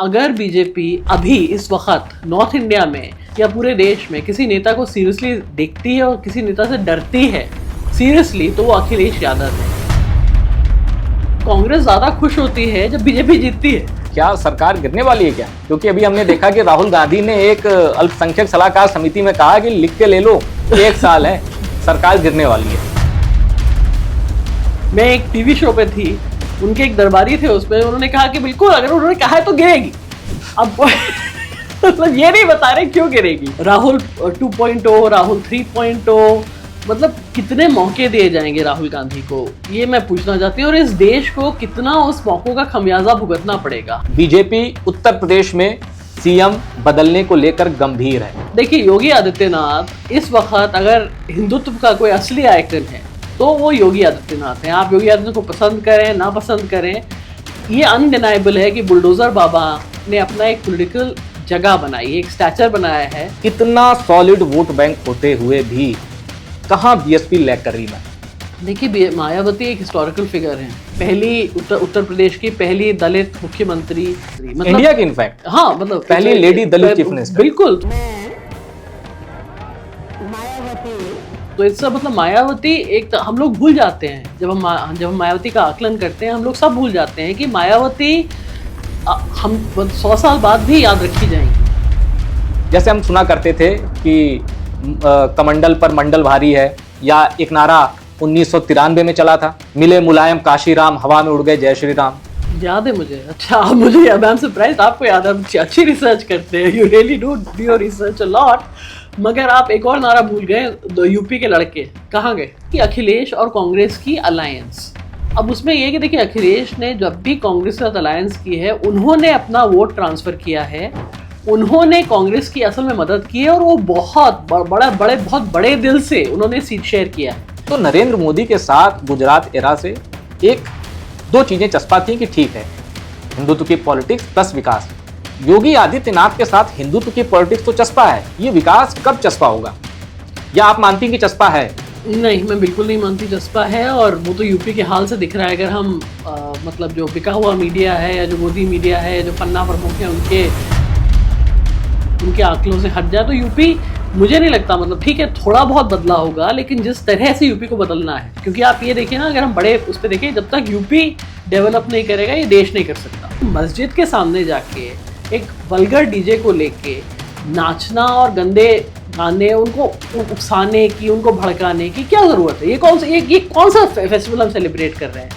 अगर बीजेपी अभी इस वक्त नॉर्थ इंडिया में या पूरे देश में किसी नेता को सीरियसली देखती है और किसी नेता से डरती है सीरियसली, तो वो अखिलेश यादव है। कांग्रेस ज्यादा खुश होती है जब बीजेपी जीतती है। क्या सरकार गिरने वाली है क्या? क्योंकि अभी हमने देखा कि राहुल गांधी ने एक अल्पसंख्यक सलाहकार समिति में कहा कि लिख के ले लो, 1 साल है, सरकार गिरने वाली है। मैं एक टीवी शो पे थी, उनके एक दरबारी थे, उसमें उन्होंने कहा कि बिल्कुल अगर उन्होंने कहा है तो गिरेगी। अब मतलब ये नहीं बता रहे क्यों गिरेगी। राहुल 2.0, राहुल 3.0, मतलब कितने मौके दिए जाएंगे राहुल गांधी को, ये मैं पूछना चाहती हूँ। और इस देश को कितना उस मौकों का खमियाजा भुगतना पड़ेगा। बीजेपी उत्तर प्रदेश में सीएम बदलने को लेकर गंभीर है। देखिए, योगी आदित्यनाथ इस वक्त अगर हिंदुत्व का कोई असली आइकन है तो वो योगी आदित्यनाथ हैं। आप योगी आदित्यनाथ को पसंद करें ना पसंद करें, ये अनडिनाइबल है कि बुलडोजर बाबा ने अपना एक पॉलिटिकल जगह बनाई, एक स्टैचर बनाया है। इतना सॉलिड वोट बैंक होते हुए भी कहां बीएसपी लैग कर रही है? देखिए, मायावती एक हिस्टोरिकल फिगर है, पहली उत्तर प्रदेश की पहली दलित मुख्यमंत्री, मतलब इंडिया की इनफैक्ट, हाँ, मतलब पहली लेडी दलित चीफ मिनिस्टर। बिल्कुल। तो इससे मतलब मायावती एक हम लोग भूल जाते हैं, जब हम मायावती का आकलन करते हैं, हम लोग सब भूल जाते हैं कि मायावती हम 100 साल बाद भी याद रखी जाएंगी। जैसे हम सुना करते थे कि कमंडल पर मंडल भारी है, या एक नारा 1993 में चला था, मिले मुलायम काशीराम, हवा में उड़ गए जय श्री राम। याद है मुझे। अच्छा, मुझे आई एम सरप्राइज्ड, आपको याद है। अच्छी रिसर्च करते हैं, you really do your research a lot. मगर आप एक और नारा भूल गए, यूपी के लड़के कहाँ गए, कि अखिलेश और कांग्रेस की अलायंस। अब उसमें यह कि देखिए, अखिलेश ने जब भी कांग्रेस के साथ अलायंस की है, उन्होंने अपना वोट ट्रांसफर किया है, उन्होंने कांग्रेस की असल में मदद की है, और वो बहुत बड़े दिल से उन्होंने सीट शेयर किया है। तो नरेंद्र मोदी के साथ गुजरात एरा से 1-2 चीजें चस्पा थी कि ठीक है, हिंदुत्व की पॉलिटिक्स प्लस विकास। योगी आदित्यनाथ के साथ हिंदुत्व की पॉलिटिक्स तो चस्पा है, ये विकास कब चस्पा होगा? या आप मानती हैं कि चस्पा है? नहीं, मैं बिल्कुल नहीं मानती चस्पा है, और वो तो यूपी के हाल से दिख रहा है। अगर हम मतलब जो बिका हुआ मीडिया है या जो मोदी मीडिया है, जो पन्ना प्रमुख है, उनके आंकड़ों से हट जाए तो यूपी, मुझे नहीं लगता, मतलब ठीक है थोड़ा बहुत बदला होगा, लेकिन जिस तरह से यूपी को बदलना है, क्योंकि आप ये देखिए ना, अगर हम बड़े उस पर देखें, जब तक यूपी डेवलप नहीं करेगा ये देश नहीं कर सकता। मस्जिद के सामने जाके एक वल्गर डीजे को लेके नाचना और गंदे गाने, उनको उकसाने की, उनको भड़काने की क्या जरूरत है? ये कौन सा फेस्टिवल हम सेलिब्रेट कर रहे हैं?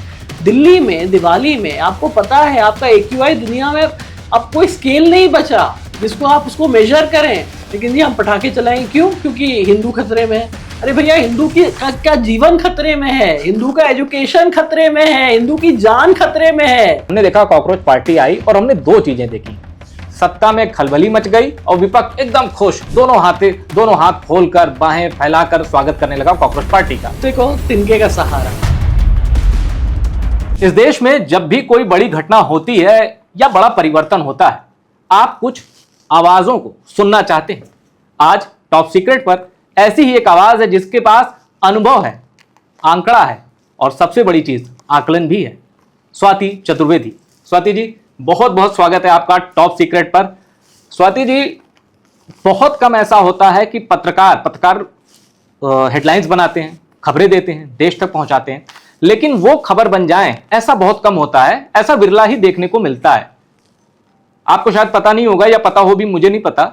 दिल्ली में दिवाली में आपको पता है, आपका AQI दुनिया में अब कोई स्केल नहीं बचा जिसको आप उसको मेजर करें, लेकिन जी हम पटाखे चलाएं क्यों? क्योंकि हिंदू खतरे में है। अरे भैया, हिंदू की क्या जीवन खतरे में है, हिंदू का एजुकेशन खतरे में है, हिंदू की जान खतरे में है। हमने देखा कॉकरोच पार्टी आई और हमने 2 चीजें देखी, सत्ता में खलबली मच गई और विपक्ष एकदम खुश, दोनों हाथ खोलकर बाहें फैलाकर स्वागत करने लगा कॉकरोच पार्टी का। देखो, तिनके का सहारा। इस देश में जब भी कोई बड़ी घटना होती है या बड़ा परिवर्तन होता है, आप कुछ आवाजों को सुनना चाहते हैं। आज टॉप सीक्रेट पर ऐसी ही एक आवाज है जिसके पास अनुभव है, आंकड़ा है और सबसे बड़ी चीज आकलन भी है। स्वाति चतुर्वेदी। स्वाति जी, बहुत बहुत स्वागत है आपका टॉप सीक्रेट पर। स्वाति जी, बहुत कम ऐसा होता है कि पत्रकार हेडलाइंस बनाते हैं, खबरें देते हैं, देश तक पहुंचाते हैं, लेकिन वो खबर बन जाएं ऐसा बहुत कम होता है, ऐसा विरला ही देखने को मिलता है। आपको शायद पता नहीं होगा, या पता हो भी मुझे नहीं पता,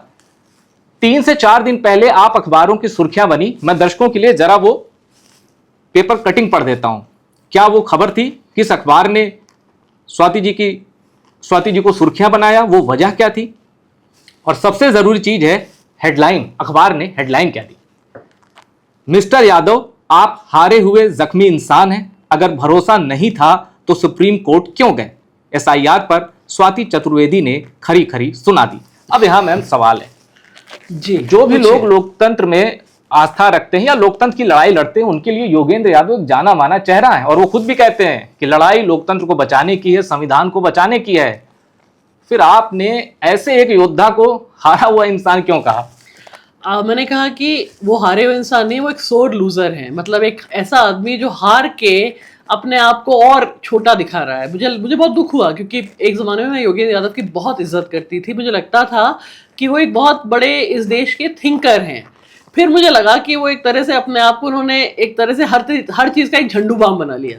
3 से 4 दिन पहले आप अखबारों की सुर्खियां बनी। मैं दर्शकों के लिए जरा वो पेपर कटिंग पढ़ देता हूं। क्या वो खबर थी, किस अखबार ने स्वाति जी को सुर्खियां बनाया, वो वजह क्या थी, और सबसे जरूरी चीज है हेडलाइन, अखबार ने हेडलाइन क्या दी? मिस्टर यादव, आप हारे हुए जख्मी इंसान हैं, अगर भरोसा नहीं था तो सुप्रीम कोर्ट क्यों गए? SIR पर स्वाति चतुर्वेदी ने खरी खरी सुना दी। अब यहां मैम सवाल है जी, जो भी लोग लोकतंत्र में आस्था रखते हैं या लोकतंत्र की लड़ाई लड़ते हैं, उनके लिए योगेंद्र यादव एक जाना माना चेहरा है, और वो खुद भी कहते हैं कि लड़ाई लोकतंत्र को बचाने की है, संविधान को बचाने की है। फिर आपने ऐसे एक योद्धा को हारा हुआ इंसान क्यों कहा? मैंने कहा कि वो हारे हुए इंसान नहीं, वो एक सोर लूजर है। मतलब एक ऐसा आदमी जो हार के अपने आप को और छोटा दिखा रहा है। मुझे मुझे बहुत दुख हुआ, क्योंकि एक ज़माने में मैं योगेंद्र यादव की बहुत इज्जत करती थी। मुझे लगता था कि वो एक बहुत बड़े इस देश के थिंकर हैं। फिर मुझे लगा कि वो एक तरह से अपने आप को उन्होंने एक तरह से हर चीज़ का एक झंडू बाम बना लिया।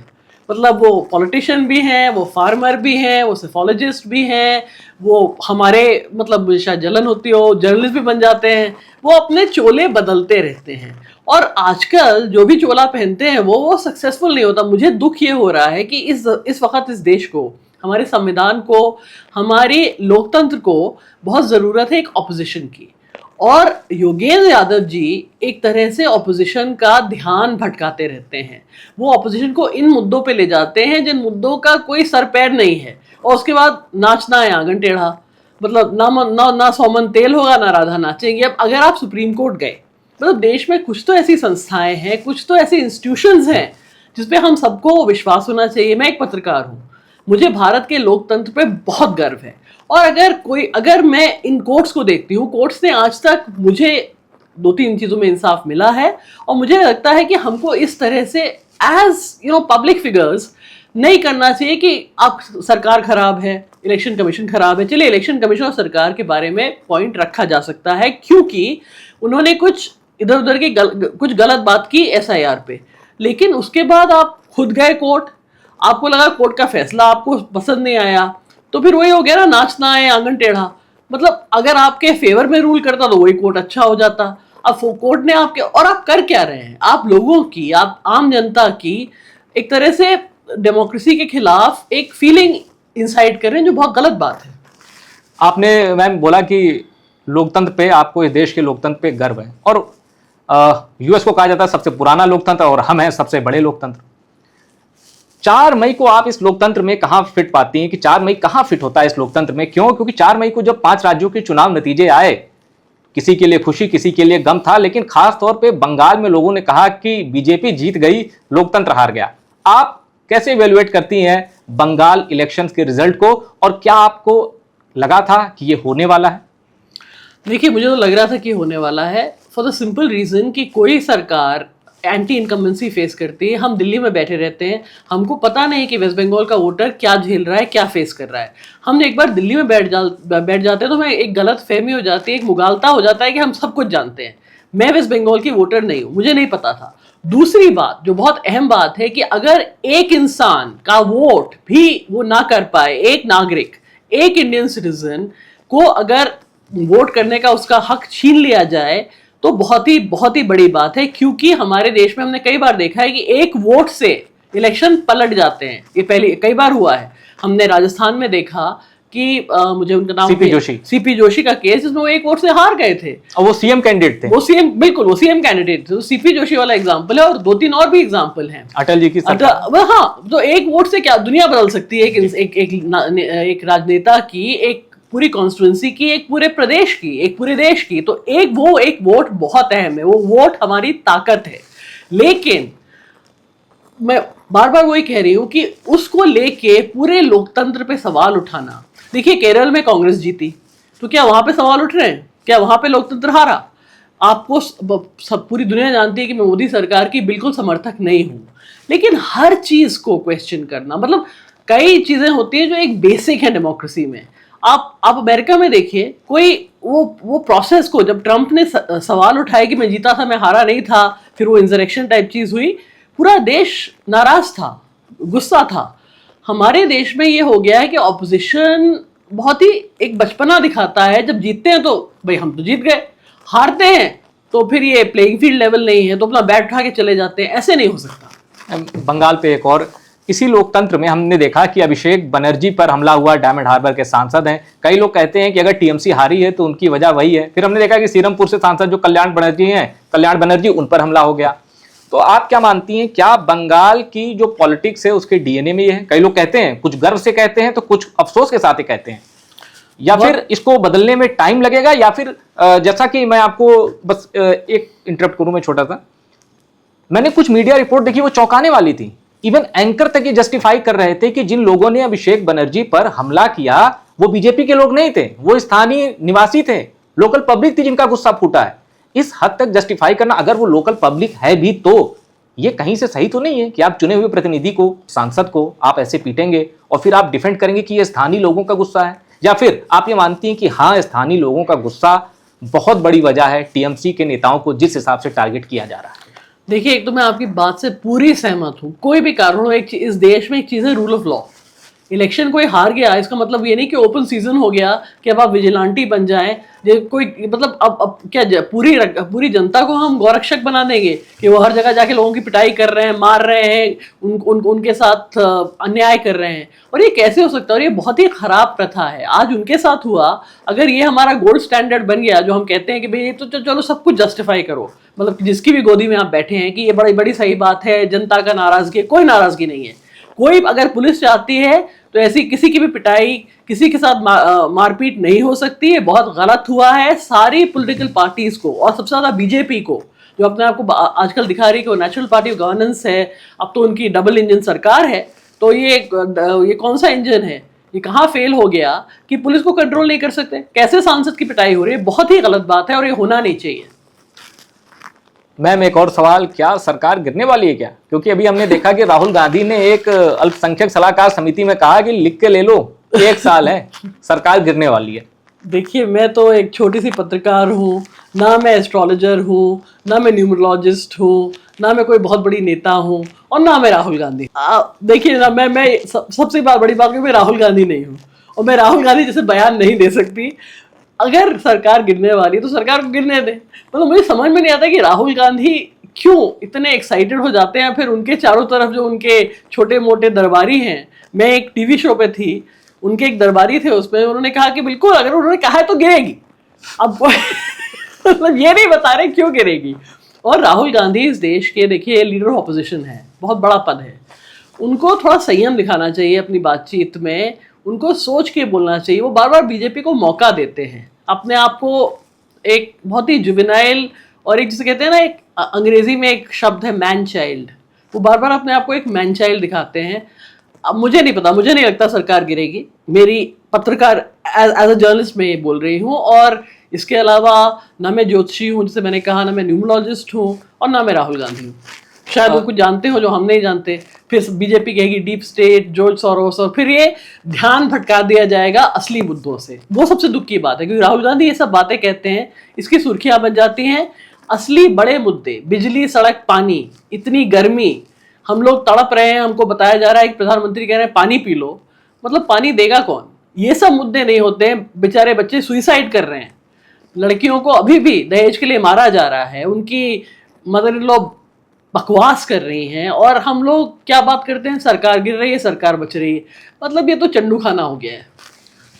मतलब वो पॉलिटिशियन भी हैं, वो फार्मर भी हैं, वो सेफोलॉजिस्ट भी हैं, वो हमारे मतलब मुझे शायद जलन होती हो जर्नलिस्ट भी बन जाते हैं। वो अपने चोले बदलते रहते हैं और आजकल जो भी चोला पहनते हैं वो सक्सेसफुल नहीं होता। मुझे दुख ये हो रहा है कि इस वक्त इस देश को, हमारे संविधान को, हमारे लोकतंत्र को बहुत ज़रूरत है एक ऑपोजिशन की। और योगेंद्र यादव जी एक तरह से ऑपोजिशन का ध्यान भटकाते रहते हैं। वो ऑपोजिशन को इन मुद्दों पे ले जाते हैं जिन मुद्दों का कोई सर पैर नहीं है, और उसके बाद नाचना है आंगन टेढ़ा। मतलब ना सौमन तेल होगा ना राधा नाचेंगी। अब अगर आप सुप्रीम कोर्ट गए, मतलब देश में कुछ तो ऐसी संस्थाएं हैं, कुछ तो ऐसी इंस्टीट्यूशंस हैं जिसपे हम सबको विश्वास होना चाहिए। मैं एक पत्रकार हूँ, मुझे भारत के लोकतंत्र पे बहुत गर्व है। और अगर मैं इन कोर्ट्स को देखती हूँ, कोर्ट्स ने आज तक मुझे 2-3 चीज़ों में इंसाफ मिला है। और मुझे लगता है कि हमको इस तरह से एज पब्लिक फिगर्स नहीं करना चाहिए कि आप सरकार खराब है, इलेक्शन कमीशन खराब है। चलिए, इलेक्शन कमीशन और सरकार के बारे में पॉइंट रखा जा सकता है क्योंकि उन्होंने कुछ इधर उधर की कुछ गलत बात की SIR पे, लेकिन उसके बाद आप खुद गए कोर्ट, आपको लगा कोर्ट का फैसला आपको पसंद नहीं आया, तो फिर वही हो गया ना, नाचना है आंगन टेढ़ा। मतलब अगर आपके फेवर में रूल करता तो वही कोर्ट अच्छा हो जाता। अब कोर्ट ने आपके, और आप कर क्या रहे हैं, आप लोगों की, आप आम जनता की एक तरह से डेमोक्रेसी के खिलाफ एक फीलिंग इंसाइट कर रहे हैं, जो बहुत गलत बात है। आपने मैम बोला कि लोकतंत्र पे, आपको इस देश के लोकतंत्र पे गर्व है, और US को कहा जाता है सबसे पुराना लोकतंत्र और हम हैं सबसे बड़े लोकतंत्र। 4 मई को आप इस लोकतंत्र में कहां फिट पाती हैं कि 4 मई कहां फिट होता है इस लोकतंत्र में? क्यों? क्योंकि 4 मई को जब 5 राज्यों के चुनाव नतीजे आए, किसी के लिए खुशी, किसी के लिए गम था, लेकिन खास तौर पे बंगाल में लोगों ने कहा कि BJP जीत गई, लोकतंत्र हार गया। आप कैसे इवेल्युएट करती हैं बंगाल इलेक्शंस के रिजल्ट को, और क्या आपको लगा था कि ये होने वाला है? देखिए, मुझे तो लग रहा था कि होने वाला है, फॉर द सिंपल रीजन कि कोई सरकार एंटी इनकम्बेंसी फेस करती है। हम दिल्ली में बैठे रहते हैं, हमको पता नहीं कि वेस्ट बंगाल का वोटर क्या झेल रहा है, क्या फेस कर रहा है। हम एक बार दिल्ली में बैठ जाते हैं तो हमें एक गलत फहमी हो जाती है, एक मुगालता हो जाता है कि हम सब कुछ जानते हैं। मैं वेस्ट बंगाल की वोटर नहीं हूँ, मुझे नहीं पता था। दूसरी बात जो बहुत अहम बात है कि अगर एक इंसान का वोट भी वो ना कर पाए, एक नागरिक, एक इंडियन सिटीजन को अगर वोट करने का उसका हक छीन लिया जाए तो बहुत ही बड़ी बात है। क्योंकि हमारे देश में हमने कई बार देखा है कि एक वोट से इलेक्शन पलट जाते हैं। ये पहले कई बार हुआ है। हमने राजस्थान में देखा कि मुझे उनका नाम सीपी जोशी का केस, जिसमें वो एक वोट से हार गए थे और वो सीएम कैंडिडेट थे। वो सीएम कैंडिडेट थे। तो सीपी जोशी वाला एग्जांपल है, और 2-3 और भी एग्जांपल हैं। अटल जी की हाँ, तो एक वोट से क्या दुनिया बदल सकती है। एक राजनेता की, एक पूरी कॉन्स्टिट्यूंसी की, एक पूरे प्रदेश की, एक पूरे देश की। तो एक वोट बहुत अहम है, वो वोट हमारी ताकत है। लेकिन मैं बार बार वही कह रही हूं कि उसको लेके पूरे लोकतंत्र पे सवाल उठाना। देखिए, केरल में कांग्रेस जीती, तो क्या वहां पे सवाल उठ रहे हैं? क्या वहां पे लोकतंत्र हारा? आपको सब पूरी दुनिया जानती है कि मैं मोदी सरकार की बिल्कुल समर्थक नहीं हूं, लेकिन हर चीज को क्वेश्चन करना, मतलब कई चीजें होती है जो एक बेसिक है डेमोक्रेसी में। आप अमेरिका में देखिए, कोई वो प्रोसेस को, जब ट्रंप ने सवाल उठाया कि मैं जीता था, मैं हारा नहीं था, फिर वो इंसरेक्शन टाइप चीज हुई, पूरा देश नाराज था, गुस्सा था। हमारे देश में ये हो गया है कि ऑपोजिशन बहुत ही एक बचपना दिखाता है। जब जीतते हैं तो भाई हम तो जीत गए, हारते हैं तो फिर ये प्लेइंग फील्ड लेवल नहीं है, तो अपना बैट उठा के चले जाते हैं। ऐसे नहीं हो सकता। बंगाल पे एक और इसी लोकतंत्र में हमने देखा कि अभिषेक बनर्जी पर हमला हुआ। डायमंड हार्बर के सांसद हैं। कई लोग कहते हैं कि अगर टीएमसी हारी है तो उनकी वजह वही है। फिर हमने देखा कि सीरमपुर से सांसद जो कल्याण बनर्जी उन पर हमला हो गया। तो आप क्या मानती हैं, क्या बंगाल की जो पॉलिटिक्स है उसके डीएनए में ये है? कई लोग कहते हैं, कुछ गर्व से कहते हैं तो कुछ अफसोस के साथ ही कहते हैं, या फिर इसको बदलने में टाइम लगेगा, या फिर जैसा कि मैं आपको बस एक इंटरप्ट करूं मैं छोटा सा, मैंने कुछ मीडिया रिपोर्ट देखी, वो चौंकाने वाली थी। इवन एंकर तक ये जस्टिफाई कर रहे थे कि जिन लोगों ने अभिषेक बनर्जी पर हमला किया वो बीजेपी के लोग नहीं थे, वो स्थानीय निवासी थे, लोकल पब्लिक थी जिनका गुस्सा फूटा है। इस हद तक जस्टिफाई करना, अगर वो लोकल पब्लिक है भी तो ये कहीं से सही तो नहीं है कि आप चुने हुए प्रतिनिधि को, सांसद को आप ऐसे पीटेंगे और फिर आप डिफेंड करेंगे कि ये स्थानीय लोगों का गुस्सा है, या फिर आप ये मानती हैं कि हाँ स्थानीय लोगों का गुस्सा बहुत बड़ी वजह है टीएमसी के नेताओं को जिस हिसाब से टारगेट किया जा रहा है? देखिए, एक तो मैं आपकी बात से पूरी सहमत हूँ। कोई भी कारण हो, इस देश में एक चीज़ है रूल ऑफ लॉ। इलेक्शन कोई हार गया इसका मतलब ये नहीं कि ओपन सीजन हो गया कि अब आप विजिलेंटी बन जाएं। कोई मतलब अब क्या पूरी जनता को हम गौरक्षक बना देंगे कि वो हर जगह जाके लोगों की पिटाई कर रहे हैं, मार रहे हैं, उनके साथ अन्याय कर रहे हैं। और ये कैसे हो सकता है? और ये बहुत ही खराब प्रथा है। आज उनके साथ हुआ, अगर ये हमारा गोल्ड स्टैंडर्ड बन गया, जो हम कहते हैं कि भाई ये तो चलो सब कुछ जस्टिफाई करो, मतलब जिसकी भी गोदी में आप बैठे हैं कि ये बड़ी बड़ी सही बात है, जनता का नाराजगी, कोई नाराजगी नहीं है। कोई अगर पुलिस चाहती है तो ऐसी किसी की भी पिटाई, किसी के साथ मारपीट नहीं हो सकती है। बहुत गलत हुआ है। सारी पॉलिटिकल पार्टीज को और सबसे ज्यादा बीजेपी को, जो अपने आप को आजकल दिखा रही है कि वो नेशनल पार्टी ऑफ गवर्नेंस है, अब तो उनकी डबल इंजन सरकार है। तो ये कौन सा इंजन है? ये कहाँ फेल हो गया कि पुलिस को कंट्रोल नहीं कर सकते? कैसे सांसद की पिटाई हो रही है? बहुत ही गलत बात है और ये होना नहीं चाहिए। मैम एक और सवाल, क्या सरकार गिरने वाली है क्या? क्योंकि अभी हमने देखा कि राहुल गांधी ने एक अल्पसंख्यक सलाहकार समिति में कहा कि लिख के ले लो, 1 साल है, सरकार गिरने वाली है। देखिए, मैं तो एक छोटी सी पत्रकार हूँ, ना मैं एस्ट्रोलॉजर हूँ, ना मैं न्यूमरोलॉजिस्ट हूँ, ना मैं कोई बहुत बड़ी नेता हूँ, और ना मैं राहुल गांधी। देखिए ना, मैं सबसे बड़ी बात कि मैं राहुल गांधी नहीं हूँ, और मैं राहुल गांधी जैसे बयान नहीं दे सकती। अगर सरकार गिरने वाली है तो सरकार को गिरने दे। मतलब मुझे समझ में नहीं आता कि राहुल गांधी क्यों इतने एक्साइटेड हो जाते हैं। फिर उनके चारों तरफ जो उनके छोटे मोटे दरबारी हैं, मैं एक टीवी शो पे थी, उनके एक दरबारी थे, उसमें उन्होंने कहा कि बिल्कुल अगर उन्होंने कहा है तो गिरेगी। अब मतलब ये नहीं बता रहे क्यों गिरेगी। और राहुल गांधी इस देश के, देखिए, लीडर ऑफ ऑपोजिशन है, बहुत बड़ा पद है। उनको थोड़ा संयम दिखाना चाहिए अपनी बातचीत में, उनको सोच के बोलना चाहिए। वो बार बार बीजेपी को मौका देते हैं, अपने आप को एक बहुत ही जुवेनाइल, और एक जिसे कहते हैं ना, एक अंग्रेजी में एक शब्द है मैन चाइल्ड, वो बार बार अपने आप को एक मैन चाइल्ड दिखाते हैं। अब मुझे नहीं पता, मुझे नहीं लगता सरकार गिरेगी। मेरी पत्रकार एज अ जर्नलिस्ट में ये बोल रही हूँ। और इसके अलावा ना मैं ज्योतिषी हूँ, जैसे मैंने कहा, ना मैं न्यूमरोलॉजिस्ट हूँ, और ना मैं राहुल गांधी हूँ। शायद वो कुछ जानते हो जो हम नहीं जानते। फिर बीजेपी कहेगी डीप स्टेट, जॉर्ज सोरोस, और फिर ये ध्यान भटका दिया जाएगा असली मुद्दों से। वो सबसे दुख की बात है, क्योंकि राहुल गांधी ये सब बातें कहते हैं, इसकी सुर्खियां बन जाती हैं। असली बड़े मुद्दे, बिजली, सड़क, पानी, इतनी गर्मी, हम लोग तड़प रहे हैं, हमको बताया जा रहा है कि प्रधानमंत्री कह रहे हैं पानी पी लो, मतलब पानी देगा कौन? ये सब मुद्दे नहीं होते हैं। बेचारे बच्चे सुइसाइड कर रहे हैं, लड़कियों को अभी भी दहेज के लिए मारा जा रहा है, उनकी मदर इन लॉ बकवास कर रही हैं, और हम लोग क्या बात करते हैं, सरकार गिर रही है, सरकार बच रही है। मतलब ये तो चंडू खाना हो गया है।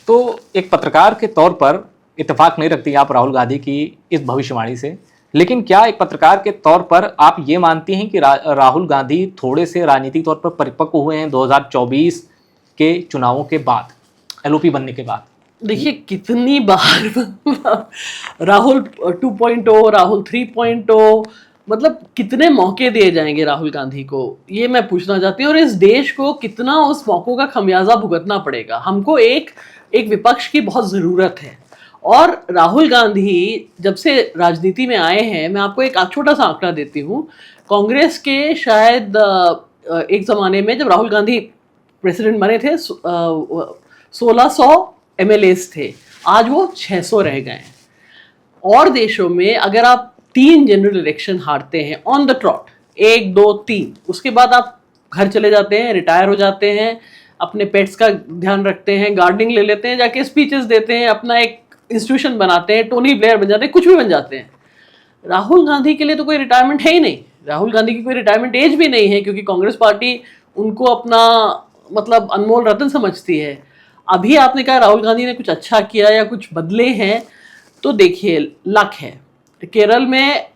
तो एक पत्रकार के तौर पर इत्तेफाक नहीं रखती आप राहुल गांधी की इस भविष्यवाणी से, लेकिन क्या एक पत्रकार के तौर पर आप ये मानती हैं कि राहुल गांधी थोड़े से राजनीतिक तौर पर परिपक्व हुए हैं 2024 के चुनावों के बाद, एलओपी बनने के बाद? देखिए, कितनी बार राहुल 2.0, राहुल 3.0, मतलब कितने मौके दिए जाएंगे राहुल गांधी को, ये मैं पूछना चाहती हूँ। और इस देश को कितना उस मौकों का खमियाजा भुगतना पड़ेगा। हमको एक विपक्ष की बहुत ज़रूरत है। और राहुल गांधी जब से राजनीति में आए हैं, मैं आपको एक छोटा सा आंकड़ा देती हूँ। कांग्रेस के शायद एक ज़माने में जब राहुल गांधी प्रेसिडेंट बने थे, 1600 MLAs थे, आज वो 600 रह गए हैं। और देशों में अगर आप 3 जनरल इलेक्शन हारते हैं ऑन द ट्रॉट, 1, 2, 3, उसके बाद आप घर चले जाते हैं, रिटायर हो जाते हैं, अपने पेट्स का ध्यान रखते हैं, गार्डनिंग ले लेते हैं, जाके स्पीचेस देते हैं, अपना एक इंस्टीट्यूशन बनाते हैं, टोनी ब्लेयर बन जाते हैं, कुछ भी बन जाते हैं। राहुल गांधी के लिए तो कोई रिटायरमेंट है ही नहीं। राहुल गांधी की कोई रिटायरमेंट एज भी नहीं है, क्योंकि कांग्रेस पार्टी उनको अपना मतलब अनमोल रत्न समझती है। अभी आपने कहा राहुल गांधी ने कुछ अच्छा किया या कुछ बदले हैं, तो देखिए, लक है। केरल में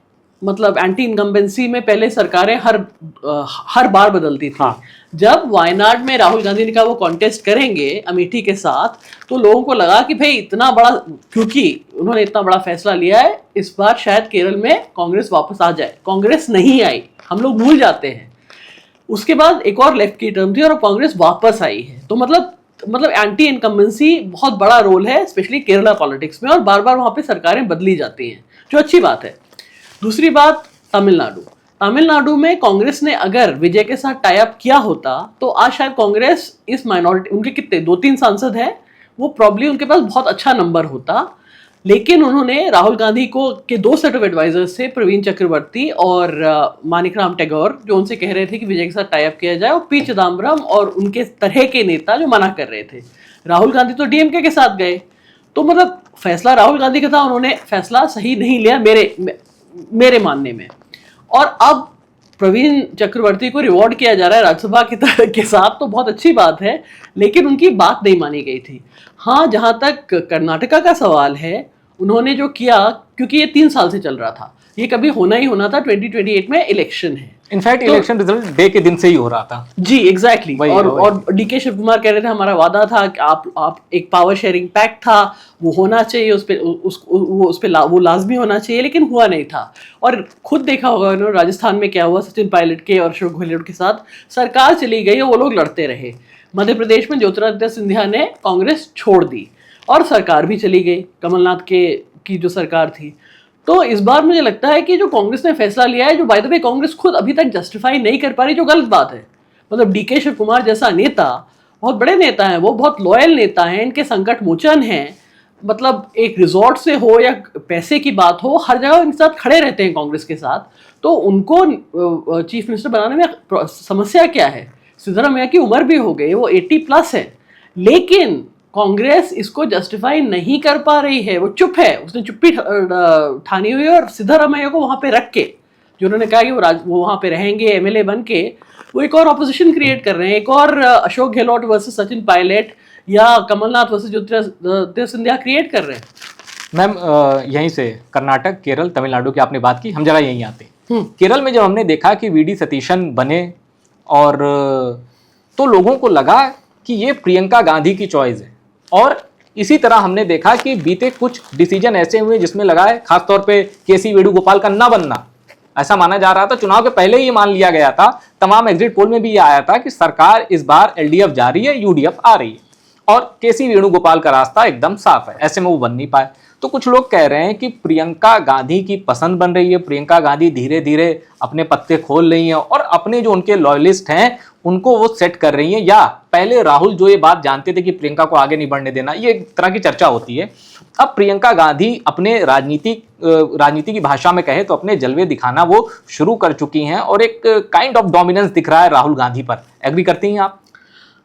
मतलब एंटी इनकम्बेंसी में पहले सरकारें हर बार बदलती थी। हाँ। जब वायनाड में राहुल गांधी ने कहा वो कॉन्टेस्ट करेंगे अमेठी के साथ, तो लोगों को लगा कि भाई इतना बड़ा, क्योंकि उन्होंने इतना बड़ा फैसला लिया है, इस बार शायद केरल में कांग्रेस वापस आ जाए। कांग्रेस नहीं आई, हम लोग भूल जाते हैं। उसके बाद एक और लेफ्ट की टर्म थी और कांग्रेस वापस आई है। तो मतलब एंटी इनकम्बेंसी बहुत बड़ा रोल है, स्पेशली केरला पॉलिटिक्स में, और बार बार वहाँ पे सरकारें बदली जाती हैं, जो अच्छी बात है। दूसरी बात, तमिलनाडु। तमिलनाडु में कांग्रेस ने अगर विजय के साथ टाई अप किया होता तो आज शायद कांग्रेस इस माइनॉरिटी, उनके कितने 2-3 सांसद हैं, वो प्रॉब्ली उनके पास बहुत अच्छा नंबर होता। लेकिन उन्होंने राहुल गांधी को के 2 सेट ऑफ एडवाइजर्स थे, प्रवीण चक्रवर्ती और मानिकराम टैगोर, जो उनसे कह रहे थे कि विजय के साथ टाई अप किया जाए, और पी चिदम्बरम और उनके तरह के नेता जो मना कर रहे थे। राहुल गांधी तो डीएमके के साथ गए, तो मतलब फैसला राहुल गांधी का था, उन्होंने फैसला सही नहीं लिया मेरे मानने में। और अब प्रवीण चक्रवर्ती को रिवॉर्ड किया जा रहा है राज्यसभा के साथ, तो बहुत अच्छी बात है, लेकिन उनकी बात नहीं मानी गई थी। हाँ, जहां तक कर्नाटका का सवाल है, उन्होंने जो किया, क्योंकि ये 3 साल से चल रहा था, ये कभी होना ही होना था, 2028 में इलेक्शन है। इनफैक्ट इलेक्शन रिजल्ट डे के दिन से ही हो रहा था। जी एग्जैक्टली। और डीके शिव कुमार कह रहे थे हमारा वादा था कि आप एक पावर शेयरिंग पैक्ट था, वो होना चाहिए, उस पे वो लाजमी होना चाहिए, लेकिन हुआ नहीं था। और खुद देखा होगा उन्होंने राजस्थान में क्या हुआ, सचिन पायलट के और अशोक गहलोत के साथ सरकार चली गई और वो लोग लड़ते रहे। मध्य प्रदेश में ज्योतिरादित्य सिंधिया ने कांग्रेस छोड़ दी और सरकार भी चली गई, कमलनाथ की जो सरकार थी। तो इस बार मुझे लगता है कि जो कांग्रेस ने फैसला लिया है, जो बाय द वे कांग्रेस खुद अभी तक जस्टिफाई नहीं कर पा रही, जो गलत बात है। मतलब डीके शिव कुमार जैसा नेता, बहुत बड़े नेता हैं, वो बहुत लॉयल नेता हैं, इनके संकट मोचन हैं, मतलब एक रिजॉर्ट से हो या पैसे की बात हो, हर जगह इनके साथ खड़े रहते हैं कांग्रेस के साथ। तो उनको चीफ मिनिस्टर बनाने में समस्या क्या है? सिद्धरामैया की उम्र भी हो गई, वो 80+ है, लेकिन कांग्रेस इसको जस्टिफाई नहीं कर पा रही है। वो चुप है, उसने चुप्पी ठानी हुई है, और सिद्धरामैया को वहां पे रख के, जो उन्होंने कहा कि वो वहां पे रहेंगे एमएलए बन के, वो एक और ऑपोजिशन क्रिएट कर रहे हैं, एक और अशोक गहलोत वर्सेस सचिन पायलट या कमलनाथ वर्सेस ज्योतिरादित्य सिंधिया क्रिएट कर रहे हैं। मैम, यहीं से कर्नाटक, केरल, तमिलनाडु की आपने बात की, हम जरा यहीं आते हैं। केरल में जब हमने देखा कि वीडी सतीशन बने, और तो लोगों को लगा कि ये प्रियंका गांधी की चॉइस है। और इसी तरह हमने देखा कि बीते कुछ डिसीजन ऐसे हुए जिसमें लगा है, खासतौर पे केसी वेणुगोपाल का ना बनना, ऐसा माना जा रहा था, चुनाव के पहले ही ये मान लिया गया था, तमाम एग्जिट पोल में भी ये आया था कि सरकार इस बार एलडीएफ जा रही है, यूडीएफ आ रही है, और केसी वेणुगोपाल का रास्ता एकदम साफ है, ऐसे में वो बन नहीं पाए। तो कुछ लोग कह रहे हैं कि प्रियंका गांधी की पसंद बन रही है, प्रियंका गांधी धीरे धीरे अपने पत्ते खोल रही हैं और अपने जो उनके लॉयलिस्ट हैं उनको वो सेट कर रही हैं, या पहले राहुल जो ये बात जानते थे कि प्रियंका को आगे नहीं बढ़ने देना, ये एक तरह की चर्चा होती है। अब प्रियंका गांधी अपने राजनीति की भाषा में कहे तो अपने जलवे दिखाना वो शुरू कर चुकी हैं, और एक काइंड ऑफ डोमिनेंस दिख रहा है राहुल गांधी पर। एग्री करती हैं आप?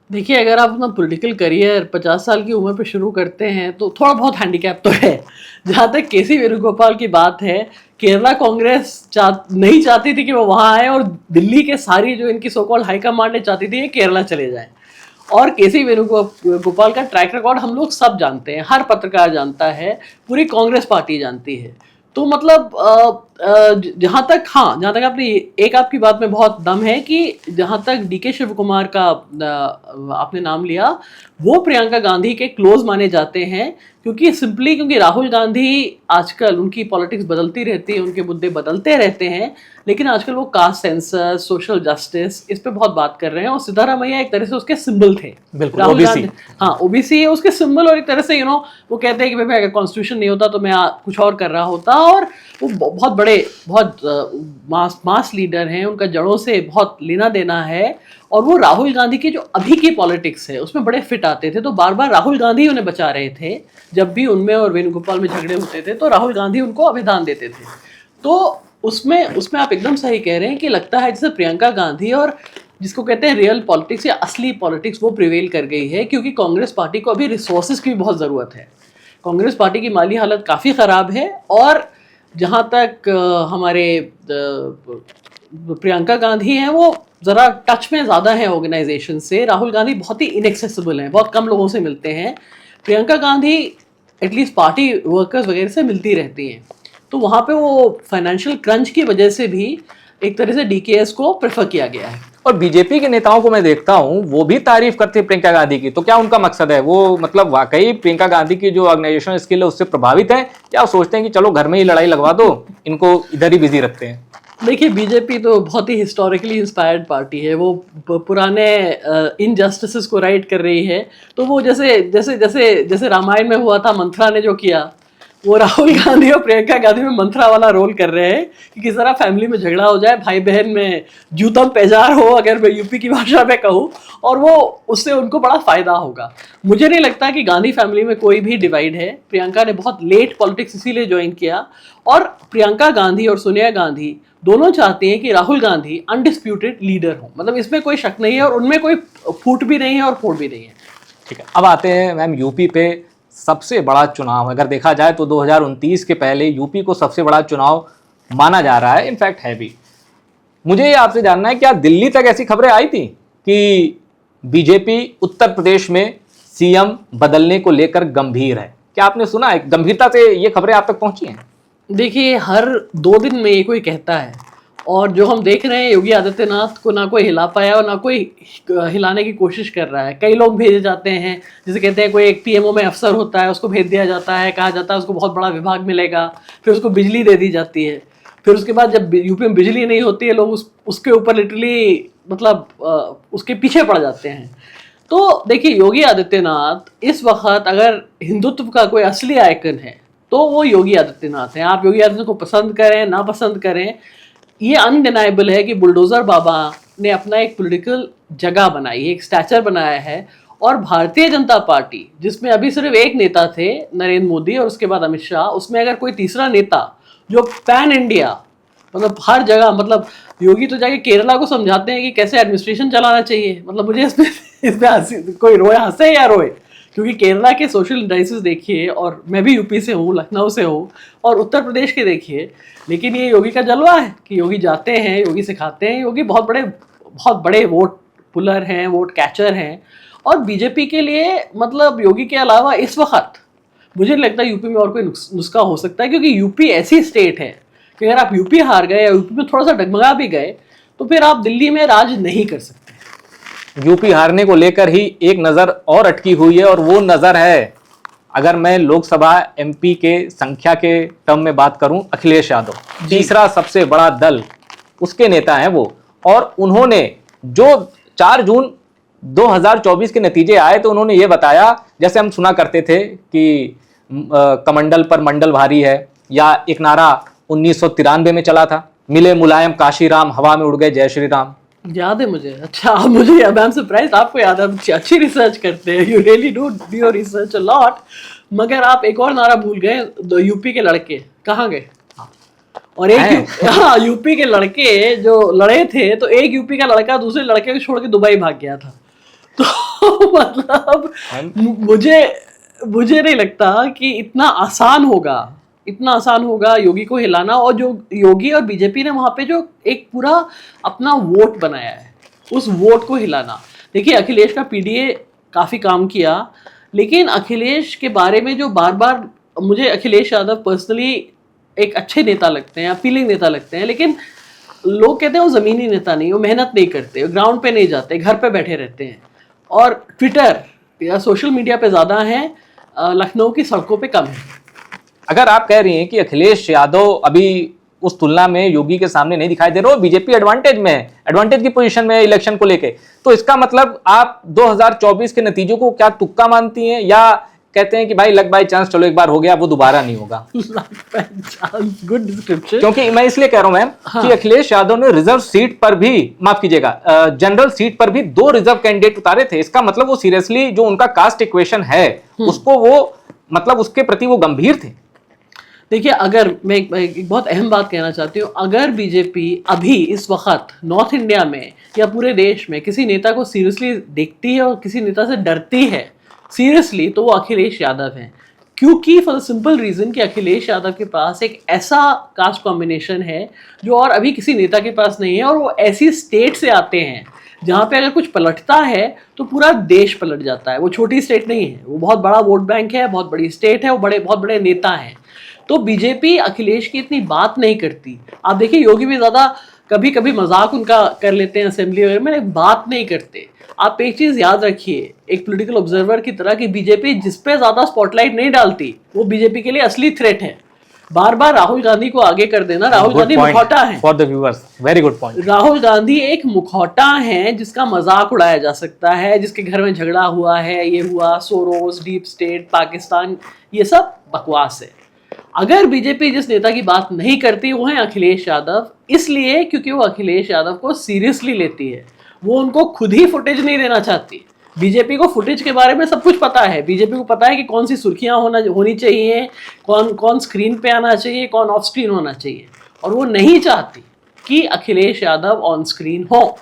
देखिए, अगर आप अपना पॉलिटिकल करियर 50 साल की उम्र पे शुरू करते हैं तो थोड़ा बहुत हैंडीकैप तो है। जहाँ तक केसी वेणुगोपाल की बात है, केरला कांग्रेस नहीं चाहती थी कि वो वहाँ आए, और दिल्ली के सारी जो इनकी सो कॉल्ड हाईकमांड ने चाहती थी कि केरला चले जाएं। और केसी वेणुगोपाल का ट्रैक रिकॉर्ड हम लोग सब जानते हैं, हर पत्रकार जानता है, पूरी कांग्रेस पार्टी जानती है। तो मतलब जहाँ तक आपने एक आपकी बात में बहुत दम है कि जहाँ तक डीके शिव कुमार का आपने नाम लिया, वो प्रियंका गांधी के क्लोज माने जाते हैं, क्योंकि राहुल गांधी आजकल, उनकी पॉलिटिक्स बदलती रहती है, उनके मुद्दे बदलते रहते हैं, लेकिन आजकल वो कास्ट सेंसस, सोशल जस्टिस, इस पे बहुत बात कर रहे हैं। और सिद्धारामैया एक तरह से उसके सिंबल थे। राहुल गांधी, हाँ, ओबीसी है उसके सिंबल, और एक तरह से वो कहते हैं कि भाई अगर कॉन्स्टिट्यूशन नहीं होता तो मैं कुछ और कर रहा होता। और वो बहुत बड़े, बहुत मास लीडर हैं, उनका जड़ों से बहुत लेना देना है, और वो राहुल गांधी की जो अभी की पॉलिटिक्स है उसमें बड़े फिट आते थे। तो बार बार राहुल गांधी उन्हें बचा रहे थे, जब भी उनमें और वेणुगोपाल में झगड़े होते थे तो राहुल गांधी उनको अभिदान देते थे। तो उसमें आप एकदम सही कह रहे हैं कि लगता है जैसे प्रियंका गांधी, और जिसको कहते हैं रियल पॉलिटिक्स या असली पॉलिटिक्स, वो प्रिवेल कर गई है, क्योंकि कांग्रेस पार्टी को अभी रिसोर्सेज की भी बहुत ज़रूरत है। कांग्रेस पार्टी की माली हालत काफ़ी ख़राब है, और जहाँ तक हमारे प्रियंका गांधी हैं, वो ज़रा टच में ज़्यादा है ऑर्गेनाइजेशन से। राहुल गांधी बहुत ही इनएक्सेसिबल हैं, बहुत कम लोगों से मिलते हैं। Priyanka Gandhi at least party workers वगैरह से मिलती रहती हैं, तो वहाँ पे वो फाइनेंशियल क्रंच की वजह से भी एक तरह से डीकेएस को प्रेफर किया गया है। और बीजेपी के नेताओं को मैं देखता हूं, वो भी तारीफ करते हैं प्रियंका गांधी की। तो क्या उनका मकसद है, वो मतलब वाकई प्रियंका गांधी की जो ऑर्गेनाइजेशन स्किल है उससे प्रभावित है, या सोचते हैं कि चलो घर में ही लड़ाई लगवा दो, इनको इधर ही बिजी रखते हैं? देखिए, बीजेपी तो बहुत ही हिस्टोरिकली इंस्पायर्ड पार्टी है, वो पुराने इनजस्टिसेस को राइट कर रही है। तो वो जैसे रामायण में हुआ था, मंथरा ने जो किया, वो राहुल गांधी और प्रियंका गांधी में मंत्रा वाला रोल कर रहे हैं कि किस तरह फैमिली में झगड़ा हो जाए, भाई बहन में जूतम पेजार हो, अगर मैं यूपी की भाषा में कहूँ, और वो उससे उनको बड़ा फायदा होगा। मुझे नहीं लगता कि गांधी फैमिली में कोई भी डिवाइड है। प्रियंका ने बहुत लेट पॉलिटिक्स इसीलिए ज्वाइन किया, और प्रियंका गांधी और सोनिया गांधी दोनों चाहते हैं कि राहुल गांधी अनडिस्प्यूटेड लीडर हो, मतलब इसमें कोई शक नहीं है, और उनमें कोई फूट भी नहीं है और फोड़ भी नहीं है। ठीक है, अब आते हैं मैम यूपी पे। सबसे बड़ा चुनाव अगर देखा जाए तो 2029 के पहले यूपी को सबसे बड़ा चुनाव माना जा रहा है, इनफैक्ट है भी। मुझे ये आपसे जानना है, क्या दिल्ली तक ऐसी खबरें आई थी कि बीजेपी उत्तर प्रदेश में सीएम बदलने को लेकर गंभीर है? क्या आपने सुना है, गंभीरता से ये खबरें आप तक पहुंची हैं? देखिए, हर 2 दिन में ये कोई कहता है, और जो हम देख रहे हैं योगी आदित्यनाथ को ना कोई हिला पाया और ना कोई हिलाने की कोशिश कर रहा है। कई लोग भेजे जाते हैं, जैसे कहते हैं कोई एक पीएमओ में अफसर होता है, उसको भेज दिया जाता है, कहा जाता है उसको बहुत बड़ा विभाग मिलेगा, फिर उसको बिजली दे दी जाती है, फिर उसके बाद जब यूपी में बिजली नहीं होती है, लोग उसके ऊपर लिटरली मतलब उसके पीछे पड़ जाते हैं। तो देखिए, योगी आदित्यनाथ इस वक्त अगर हिंदुत्व का कोई असली आइकन है तो वो योगी आदित्यनाथ हैं। आप योगी आदित्यनाथ को पसंद करें ना पसंद करें, ये अनडिनाइबल है कि बुलडोजर बाबा ने अपना एक पॉलिटिकल जगह बनाई, एक स्टैचर बनाया है। और भारतीय जनता पार्टी, जिसमें अभी सिर्फ एक नेता थे नरेंद्र मोदी और उसके बाद अमित शाह, उसमें अगर कोई तीसरा नेता जो पैन इंडिया, मतलब हर जगह, मतलब योगी तो जाके केरला को समझाते हैं कि कैसे एडमिनिस्ट्रेशन चलाना चाहिए। मतलब मुझे इसमें हंसी, कोई रोए, हंसे या रोए, क्योंकि केरला के सोशल इंडाइसिस देखिए, और मैं भी यूपी से हूँ, लखनऊ से हूँ, और उत्तर प्रदेश के देखिए। लेकिन ये योगी का जलवा है कि योगी जाते हैं, योगी सिखाते हैं। योगी बहुत बड़े वोट पुलर हैं, वोट कैचर हैं, और बीजेपी के लिए मतलब योगी के अलावा इस वक्त मुझे नहीं लगता यूपी में और कोई नुस्खा हो सकता है, क्योंकि यूपी ऐसी स्टेट है कि अगर आप यूपी हार गए या यूपी में थोड़ा सा डगमगा भी गए तो फिर आप दिल्ली में राज नहीं कर सकते। यूपी हारने को लेकर ही एक नज़र और अटकी हुई है, और वो नज़र है, अगर मैं लोकसभा एमपी के संख्या के टर्म में बात करूं, अखिलेश यादव, तीसरा सबसे बड़ा दल, उसके नेता हैं वो। और उन्होंने जो 4 जून 2024 के नतीजे आए तो उन्होंने ये बताया, जैसे हम सुना करते थे कि कमंडल पर मंडल भारी है, या एक नारा 1993 में चला था, मिले मुलायम काशीराम, हवा में उड़ गए जय श्री राम। याद है मुझे। अच्छा, मुझे याद, आई एम सरप्राइज्ड आपको याद है। आप अच्छी रिसर्च करते हैं, you really do your research a lot. मगर आप एक और नारा भूल गए, यूपी के लड़के कहाँ गए? और एक हाँ, यूपी के लड़के जो लड़े थे, तो एक यूपी का लड़का दूसरे लड़के को छोड़ के दुबई भाग गया था। तो मतलब मुझे नहीं लगता कि इतना आसान होगा योगी को हिलाना। और जो योगी और बीजेपी ने वहां पे जो एक पूरा अपना वोट बनाया है, उस वोट को हिलाना। देखिए, अखिलेश का पीडीए काफी काम किया, लेकिन अखिलेश के बारे में जो बार बार, मुझे अखिलेश यादव पर्सनली एक अच्छे नेता लगते हैं, अपीलिंग नेता लगते हैं, लेकिन लोग कहते हैं वो जमीनी नेता नहीं, वो मेहनत नहीं करते, ग्राउंड पे नहीं जाते, घर पे बैठे रहते हैं, और ट्विटर या सोशल मीडिया पे ज्यादा है, लखनऊ की सड़कों पे कम है। अगर आप कह रही हैं कि अखिलेश यादव अभी उस तुलना में योगी के सामने नहीं दिखाई दे रहे, बीजेपी एडवांटेज में है, एडवांटेज की पोजीशन में इलेक्शन को लेके, तो इसका मतलब आप 2024 के नतीजों को क्या तुक्का मानती हैं, या कहते हैं कि भाई लक बाय चांस, चलो एक बार हो गया, वो दोबारा नहीं होगा? Good description. क्योंकि मैं इसलिए कह रहा हूं मैम, हाँ, कि अखिलेश यादव ने रिजर्व सीट पर भी, माफ कीजिएगा, जनरल सीट पर भी 2 रिजर्व कैंडिडेट उतारे थे। इसका मतलब वो सीरियसली जो उनका कास्ट इक्वेशन है उसको वो, मतलब उसके प्रति वो गंभीर थे। देखिए, अगर मैं एक बहुत अहम बात कहना चाहती हूँ, अगर बीजेपी अभी इस वक्त नॉर्थ इंडिया में या पूरे देश में किसी नेता को सीरियसली देखती है और किसी नेता से डरती है सीरियसली, तो वो अखिलेश यादव हैं। क्योंकि फॉर द सिंपल रीजन कि अखिलेश यादव के पास एक ऐसा कास्ट कॉम्बिनेशन है जो और अभी किसी नेता के पास नहीं है, और वो ऐसी स्टेट से आते हैं जहाँ पे अगर कुछ पलटता है तो पूरा देश पलट जाता है। वो छोटी स्टेट नहीं है, वो बहुत बड़ा वोट बैंक है, बहुत बड़ी स्टेट है, वो बहुत बड़े नेता हैं। तो बीजेपी अखिलेश की इतनी बात नहीं करती। आप देखिए, योगी भी ज़्यादा कभी कभी मजाक उनका कर लेते हैं असेंबली वगैरह में, बात नहीं करते। आप एक चीज़ याद रखिए, एक पॉलिटिकल ऑब्जर्वर की तरह, कि बीजेपी जिस पे ज़्यादा स्पॉटलाइट नहीं डालती वो बीजेपी के लिए असली थ्रेट है। बार बार राहुल गांधी को आगे कर देना, राहुल गांधी मुखौटा है। For the viewers, very good point. Rahul Gandhi एक मुखौटा है जिसका मजाक उड़ाया जा सकता है, जिसके घर में झगड़ा हुआ है, ये हुआ, सोरोस, डीप स्टेट, पाकिस्तान, ये सब बकवास है। अगर बीजेपी जिस नेता की बात नहीं करती वो है अखिलेश यादव, इसलिए क्योंकि वो अखिलेश यादव को सीरियसली लेती है। वो उनको खुद ही फुटेज नहीं देना चाहती। बीजेपी को फुटेज के बारे में सब कुछ पता है। बीजेपी को पता है कि कौन सी सुर्खियां होनी चाहिए, कौन कौन स्क्रीन पे आना चाहिए, कौन ऑफ स्क्रीन होना चाहिए, और वो नहीं चाहती कि अखिलेश यादव ऑन स्क्रीन हो।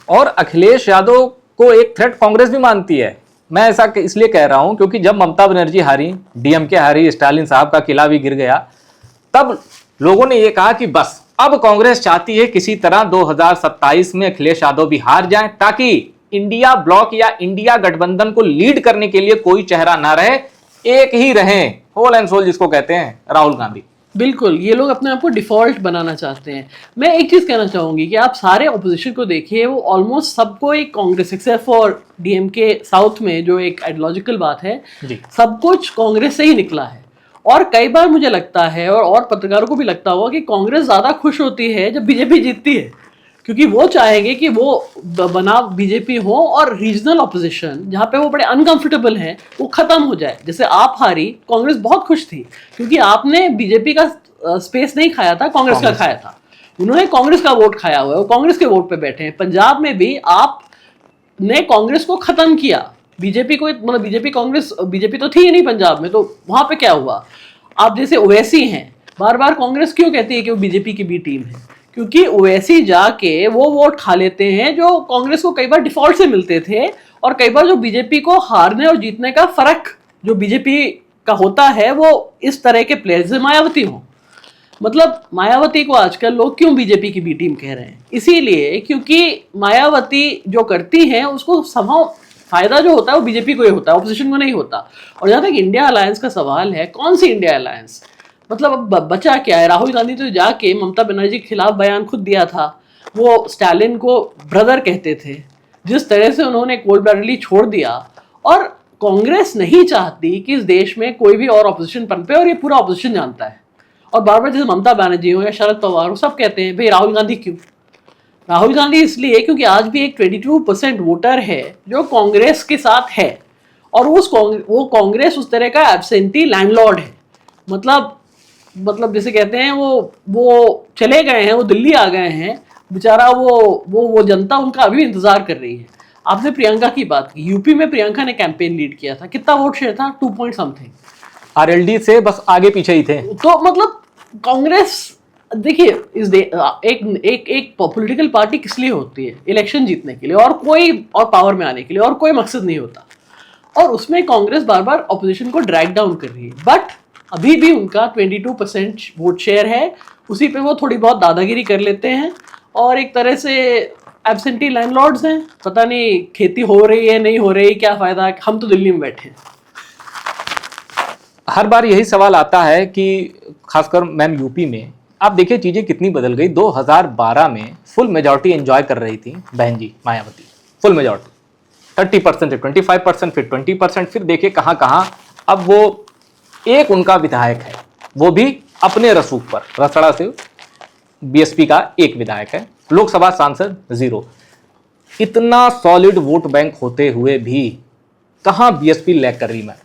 और अखिलेश यादव को एक थ्रेट कांग्रेस भी मानती है। मैं ऐसा इसलिए कह रहा हूं क्योंकि जब ममता बनर्जी हारी, डीएमके हारी, स्टालिन साहब का किला भी गिर गया, तब लोगों ने ये कहा कि बस अब कांग्रेस चाहती है किसी तरह 2027 में अखिलेश यादव भी हार जाएं, ताकि इंडिया ब्लॉक या इंडिया गठबंधन को लीड करने के लिए कोई चेहरा ना रहे, एक ही रहे, होल एंड सोल जिसको कहते हैं, राहुल गांधी। बिल्कुल, ये लोग अपने आप को डिफॉल्ट बनाना चाहते हैं। मैं एक चीज कहना चाहूंगी कि आप सारे ऑपोजिशन को देखिए, वो ऑलमोस्ट सबको एक Congress, except for DMK south में जो एक आइडियोलॉजिकल बात है, सब कुछ कांग्रेस से ही निकला है। और कई बार मुझे लगता है, और पत्रकारों को भी लगता होगा, कि कांग्रेस ज्यादा खुश होती है जब बीजेपी जीतती है, क्योंकि वो चाहेंगे कि वो बना बीजेपी हो और रीजनल ऑपोजिशन जहाँ पे वो बड़े अनकंफर्टेबल हैं वो खत्म हो जाए। जैसे आप हारी, कांग्रेस बहुत खुश थी क्योंकि आपने बीजेपी का स्पेस नहीं खाया था, कांग्रेस का खाया था। उन्होंने कांग्रेस का वोट खाया हुआ है, वो कांग्रेस के वोट पे बैठे हैं। पंजाब में भी आपने कांग्रेस को खत्म किया, बीजेपी को, मतलब बीजेपी तो थी ही नहीं पंजाब में, तो वहां पे क्या हुआ? आप जैसे ओवैसी हैं, बार बार कांग्रेस क्यों कहती है कि वो बीजेपी की बी टीम है? क्योंकि ओवैसी जाके वो वोट खा लेते हैं जो कांग्रेस को कई बार डिफॉल्ट से मिलते थे, और कई बार जो बीजेपी को हारने और जीतने का फर्क जो बीजेपी का होता है वो इस तरह के प्लेयर्स से मायावती हो। मतलब मायावती को आजकल लोग क्यों बीजेपी की बी टीम कह रहे हैं? इसीलिए क्योंकि मायावती जो करती हैं उसको संभव फायदा जो होता है वो बीजेपी को ही होता है, ऑपोजिशन को नहीं होता। और जहां तक इंडिया अलायंस का सवाल है, कौन सी इंडिया अलायंस? मतलब अब बचा क्या है? राहुल गांधी तो जाके ममता बनर्जी के खिलाफ बयान खुद दिया था, वो स्टालिन को ब्रदर कहते थे। जिस तरह से उन्होंने कोल्ड ब्लडली छोड़ दिया, और कांग्रेस नहीं चाहती कि इस देश में कोई भी और ऑपोजिशन पनपे, और ये पूरा ऑपोजिशन जानता है। और बार बार जैसे ममता बनर्जी हो या शरद पवार हो, सब कहते हैं भाई राहुल गांधी क्यों? राहुल गांधी इसलिए क्योंकि आज भी एक 22% वोटर है जो कांग्रेस के साथ है, और वो कांग्रेस उस तरह का एब्सेंटी लैंडलॉर्ड है। मतलब जैसे कहते हैं वो चले गए हैं, वो दिल्ली आ गए हैं, बेचारा वो जनता उनका अभी इंतजार कर रही है। आपने प्रियंका की बात की, यूपी में प्रियंका ने कैंपेन लीड किया था, कितना वोट शेयर था? 2 पॉइंट समथिंग, आरएलडी से बस आगे पीछे ही थे। तो मतलब कांग्रेस, देखिए एक पॉलिटिकल पार्टी किस लिए होती है? इलेक्शन जीतने के लिए, और पावर में आने के लिए, और कोई मकसद नहीं होता। और उसमें कांग्रेस बार बार ऑपोजिशन को ड्रैग डाउन कर रही है, बट अभी भी उनका 22% वोट शेयर है, उसी पे वो थोड़ी बहुत दादागिरी कर लेते हैं, और एक तरह से एब्सेंटी लैंडलॉर्ड्स हैं। पता नहीं खेती हो रही है नहीं हो रही, क्या फायदा, हम तो दिल्ली में बैठे हैं। हर बार यही सवाल आता है कि खासकर मैम यूपी में आप देखिए चीजें कितनी बदल गई। 2012 में फुल मेजॉरिटी एंजॉय कर रही थी बहन जी मायावती, फुल मेजॉरिटी 30% से 25%, फिर 20%, फिर देखिए कहाँ कहाँ अब वो एक उनका विधायक है, वो भी अपने रसूख पर, रसड़ा से बीएसपी का एक विधायक है, लोकसभा सांसद 0। इतना सॉलिड वोट बैंक होते हुए भी कहाँ बीएसपी लैग कर रही? मैं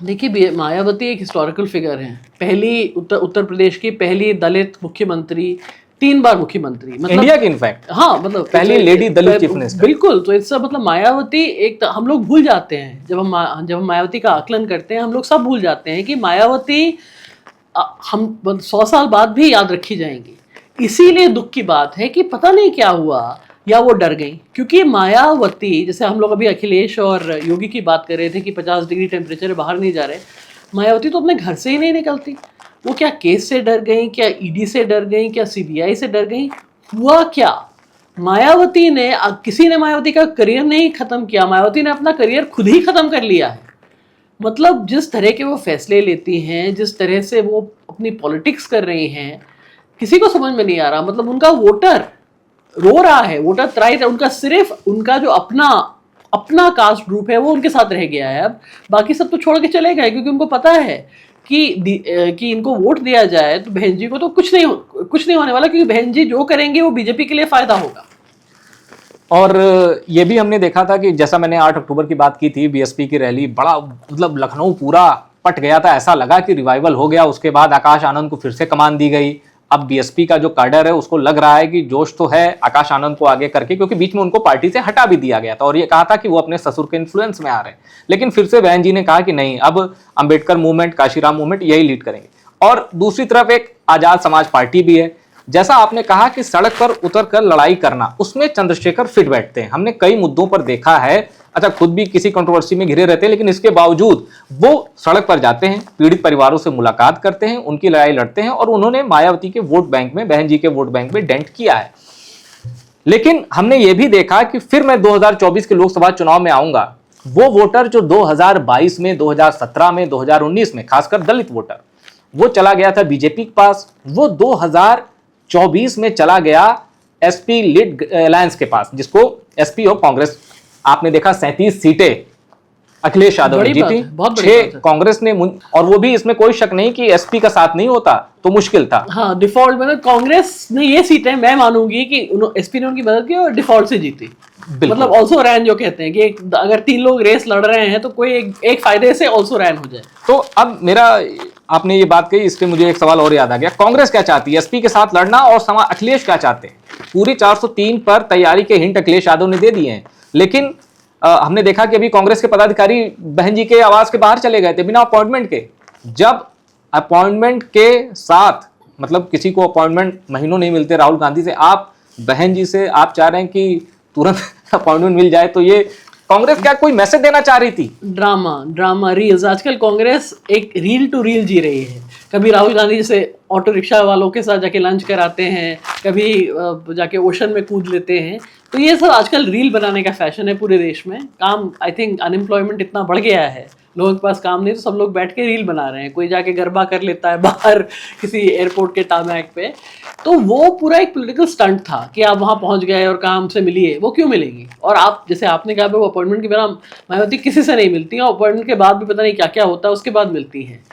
देखिए, मायावती एक हिस्टोरिकल फिगर है, पहली उत्तर प्रदेश की पहली दलित मुख्यमंत्री, 3 बार मुख्यमंत्री, मतलब इंडिया की इनफैक्ट, हाँ, मतलब पहली लेडी दलित चीफ मिनिस्टर। बिल्कुल। तो इससे मतलब मायावती एक, हम लोग भूल जाते हैं जब हम मायावती का आकलन करते हैं, हम लोग सब भूल जाते हैं कि मायावती हम 100 साल बाद भी याद रखी जाएंगी। इसीलिए दुख की बात है कि पता नहीं क्या हुआ, या वो डर गई। क्योंकि मायावती, जैसे हम लोग अभी अखिलेश और योगी की बात कर रहे थे कि 50 डिग्री टेम्परेचर बाहर नहीं जा रहे, मायावती तो अपने घर से ही नहीं निकलती। वो क्या केस से डर गई, क्या ईडी से डर गई, क्या सीबीआई से डर गई? हुआ क्या? मायावती ने, किसी ने मायावती का करियर नहीं खत्म किया, मायावती ने अपना करियर खुद ही खत्म कर लिया है। मतलब जिस तरह के वो फैसले लेती हैं, जिस तरह से वो अपनी पॉलिटिक्स कर रही हैं, किसी को समझ में नहीं आ रहा। मतलब उनका वोटर रो रहा है, वोटर त्राही है, उनका सिर्फ उनका जो अपना कास्ट ग्रुप है वो उनके साथ रह गया है। अब बाकी सब तो छोड़ के चले गए, क्योंकि उनको पता है कि इनको वोट दिया जाए तो बहन जी को तो कुछ नहीं होने वाला, क्योंकि बहन जी जो करेंगे वो बीजेपी के लिए फायदा होगा। और ये भी हमने देखा था कि जैसा मैंने 8 अक्टूबर की बात की थी, बीएसपी की रैली, बड़ा मतलब लखनऊ पूरा पट गया था, ऐसा लगा कि रिवाइवल हो गया। उसके बाद आकाश आनंद को फिर से कमान दी गई। अब बीएसपी का जो कैडर है उसको लग रहा है कि जोश तो है आकाश आनंद को आगे करके, क्योंकि बीच में उनको पार्टी से हटा भी दिया गया था और ये कहा था कि वो अपने ससुर के इन्फ्लुएंस में आ रहे हैं। लेकिन फिर से बहन जी ने कहा कि नहीं, अब अंबेडकर मूवमेंट, काशीराम मूवमेंट यही लीड करेंगे। और दूसरी तरफ एक आजाद समाज पार्टी भी है। जैसा आपने कहा कि सड़क पर उतरकर लड़ाई करना, उसमें चंद्रशेखर फिट बैठते हैं। हमने कई मुद्दों पर देखा है, अच्छा खुद भी किसी कंट्रोवर्सी में घिरे रहते हैं, लेकिन इसके बावजूद वो सड़क पर जाते हैं, पीड़ित परिवारों से मुलाकात करते हैं, उनकी लड़ाई लड़ते हैं और उन्होंने मायावती के वोट बैंक में, बहन जी के वोट बैंक में डेंट किया है। लेकिन हमने ये भी देखा कि फिर मैं 2024 के लोकसभा चुनाव में आऊंगा, वो वोटर जो 2022 में, 2017 में, 2019 में, खासकर दलित वोटर, वो चला गया था बीजेपी के पास, वो 2024 में चला गया एसपी लीड अलायंस के पास, जिसको एसपी और कांग्रेस, आपने देखा 37 सीटें अखिलेश यादव ने जीती, 6 कांग्रेस ने, और वो भी इसमें कोई शक नहीं कि एसपी का साथ नहीं होता तो मुश्किल था। हाँ, डिफॉल्ट मतलब कांग्रेस ने ये सीटें, मैं मानूंगी कि एसपी ने उनकी मदद की और डिफॉल्ट से जीती। मतलब ऑल्सो रैन जो कहते हैं कि अगर 3 लोग रेस लड़ रहे हैं तो कोई एक फायदे से ऑल्सो रैन हो जाए। तो अब मेरा, आपने ये बात कही, इससे मुझे एक सवाल और याद आ गया, कांग्रेस क्या चाहती है? एसपी के साथ लड़ना, और अखिलेश क्या चाहते हैं? पूरी 403 पर तैयारी के हिंट अखिलेश यादव ने दे दिए हैं, लेकिन हमने देखा कि अभी कांग्रेस के पदाधिकारी बहन जी के आवास के बाहर चले गए थे बिना अपॉइंटमेंट के। जब अपॉइंटमेंट के साथ, मतलब किसी को अपॉइंटमेंट महीनों नहीं मिलते राहुल गांधी से, आप बहन जी से आप चाह रहे हैं कि तुरंत अपॉइंटमेंट मिल जाए, तो ये कांग्रेस क्या कोई मैसेज देना चाह रही थी? ड्रामा रील्स, आजकल कांग्रेस एक रील टू रील जी रही है। कभी राहुल गांधी जैसे ऑटो रिक्शा वालों के साथ जाके लंच कराते हैं, कभी जाके ओशन में कूद लेते हैं। तो ये सब आजकल रील बनाने का फैशन है पूरे देश में। काम, आई थिंक अनएम्प्लॉयमेंट इतना बढ़ गया है, लोगों के पास काम नहीं, तो सब लोग बैठ के रील बना रहे हैं। कोई जाके गरबा कर लेता है बाहर किसी एयरपोर्ट के टामैक पे। तो वो पूरा एक पॉलिटिकल स्टंट था कि आप वहाँ पहुँच गए और काम से मिलिए। वो क्यों मिलेंगी? और आप जैसे आपने कहा, वो अपॉइंटमेंट के बिना मायावती किसी से नहीं मिलती हैं, अपॉइंटमेंट के बाद भी पता नहीं क्या क्या होता है, उसके बाद मिलती हैं।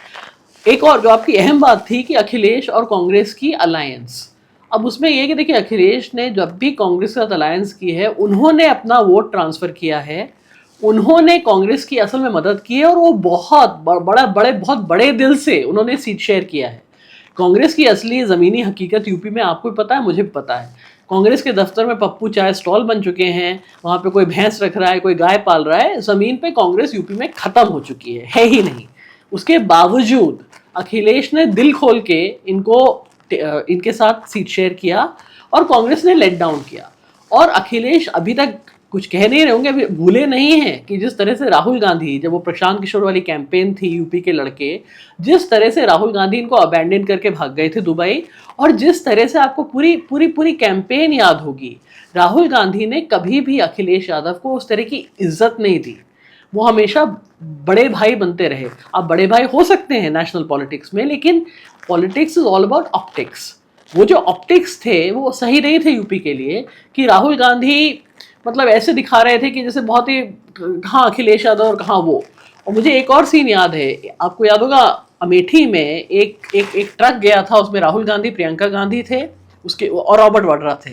एक और जो आपकी अहम बात थी कि अखिलेश और कांग्रेस की अलायंस, अब उसमें यह कि देखिए, अखिलेश ने जब भी कांग्रेस के साथ अलायंस की है, उन्होंने अपना वोट ट्रांसफ़र किया है, उन्होंने कांग्रेस की असल में मदद की है, और वो बहुत बड़े दिल से उन्होंने सीट शेयर किया है। कांग्रेस की असली ज़मीनी हकीकत यूपी में आपको भी पता है, मुझे भी पता है। कांग्रेस के दफ्तर में पप्पू चाय स्टॉल बन चुके हैं, वहाँ पे कोई भैंस रख रहा है, कोई गाय पाल रहा है। ज़मीन पे कांग्रेस यूपी में ख़त्म हो चुकी है ही नहीं। उसके बावजूद अखिलेश ने दिल खोल के इनके साथ सीट शेयर किया और कांग्रेस ने लेट डाउन किया। और अखिलेश अभी तक कुछ कह नहीं रहे होंगे, अभी भूले नहीं हैं कि जिस तरह से राहुल गांधी, जब वो प्रशांत किशोर वाली कैंपेन थी यूपी के लड़के, जिस तरह से राहुल गांधी इनको अबैंडन करके भाग गए थे दुबई, और जिस तरह से आपको पूरी कैंपेन याद होगी, राहुल गांधी ने कभी भी अखिलेश यादव को उस तरह की इज्जत नहीं दी। वो हमेशा बड़े भाई बनते रहे। आप बड़े भाई हो सकते हैं नेशनल पॉलिटिक्स में, लेकिन politics is all about optics. वो जो ऑप्टिक्स थे वो सही नहीं थे यूपी के लिए, कि राहुल गांधी मतलब ऐसे दिखा रहे थे कि जैसे बहुत ही, कहाँ अखिलेश यादव और कहाँ वो। और मुझे एक और सीन याद है, आपको याद होगा, अमेठी में एक ट्रक गया था, उसमें राहुल गांधी, प्रियंका गांधी थे, उसके और रॉबर्ट वाड्रा थे।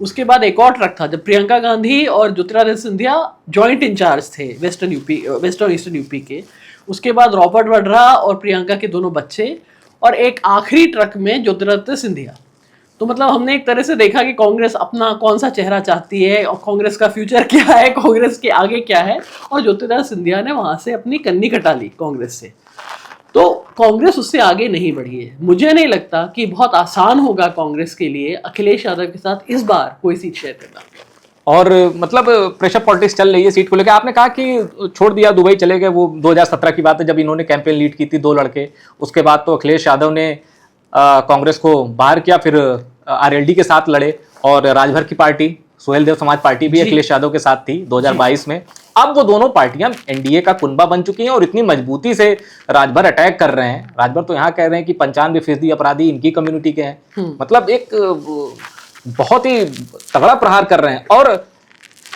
उसके बाद एक और ट्रक था जब प्रियंका गांधी और ज्योतिरादित्य सिंधिया जॉइंट इंचार्ज थे वेस्टर्न ईस्टर्न यूपी के। उसके बाद रॉबर्ट वाड्रा और प्रियंका के दोनों बच्चे, और एक आखिरी ट्रक में ज्योतिरादित्य सिंधिया। तो मतलब हमने एक तरह से देखा कि कांग्रेस अपना कौन सा चेहरा चाहती है, और कांग्रेस का फ्यूचर क्या है, कांग्रेस के आगे क्या है। और ज्योतिरादित्य सिंधिया ने वहां से अपनी कन्नी कटा ली कांग्रेस से। तो कांग्रेस उससे आगे नहीं बढ़ी है। मुझे नहीं लगता कि बहुत आसान होगा कांग्रेस के लिए अखिलेश यादव के साथ इस बार कोई सीट शेयर करना। और मतलब प्रेशर पॉलिटिक्स चल रही है सीट को लेकर। आपने कहा कि छोड़ दिया, दुबई चले गए, वो 2017 की बात है जब इन्होंने कैंपेन लीड की थी, 2 लड़के। उसके बाद तो अखिलेश यादव ने कांग्रेस को बाहर किया, फिर आरएलडी के साथ लड़े, और राजभर की पार्टी, सोहेल देव समाज पार्टी भी अखिलेश यादव के साथ थी 2022 में। अब वो दोनों पार्टियां एनडीए का कुनबा बन चुकी हैं और इतनी मजबूती से राजभर अटैक कर रहे हैं। राजभर तो यहाँ कह रहे हैं कि 95% अपराधी इनकी कम्युनिटी के हैं। मतलब एक बहुत ही तगड़ा प्रहार कर रहे हैं। और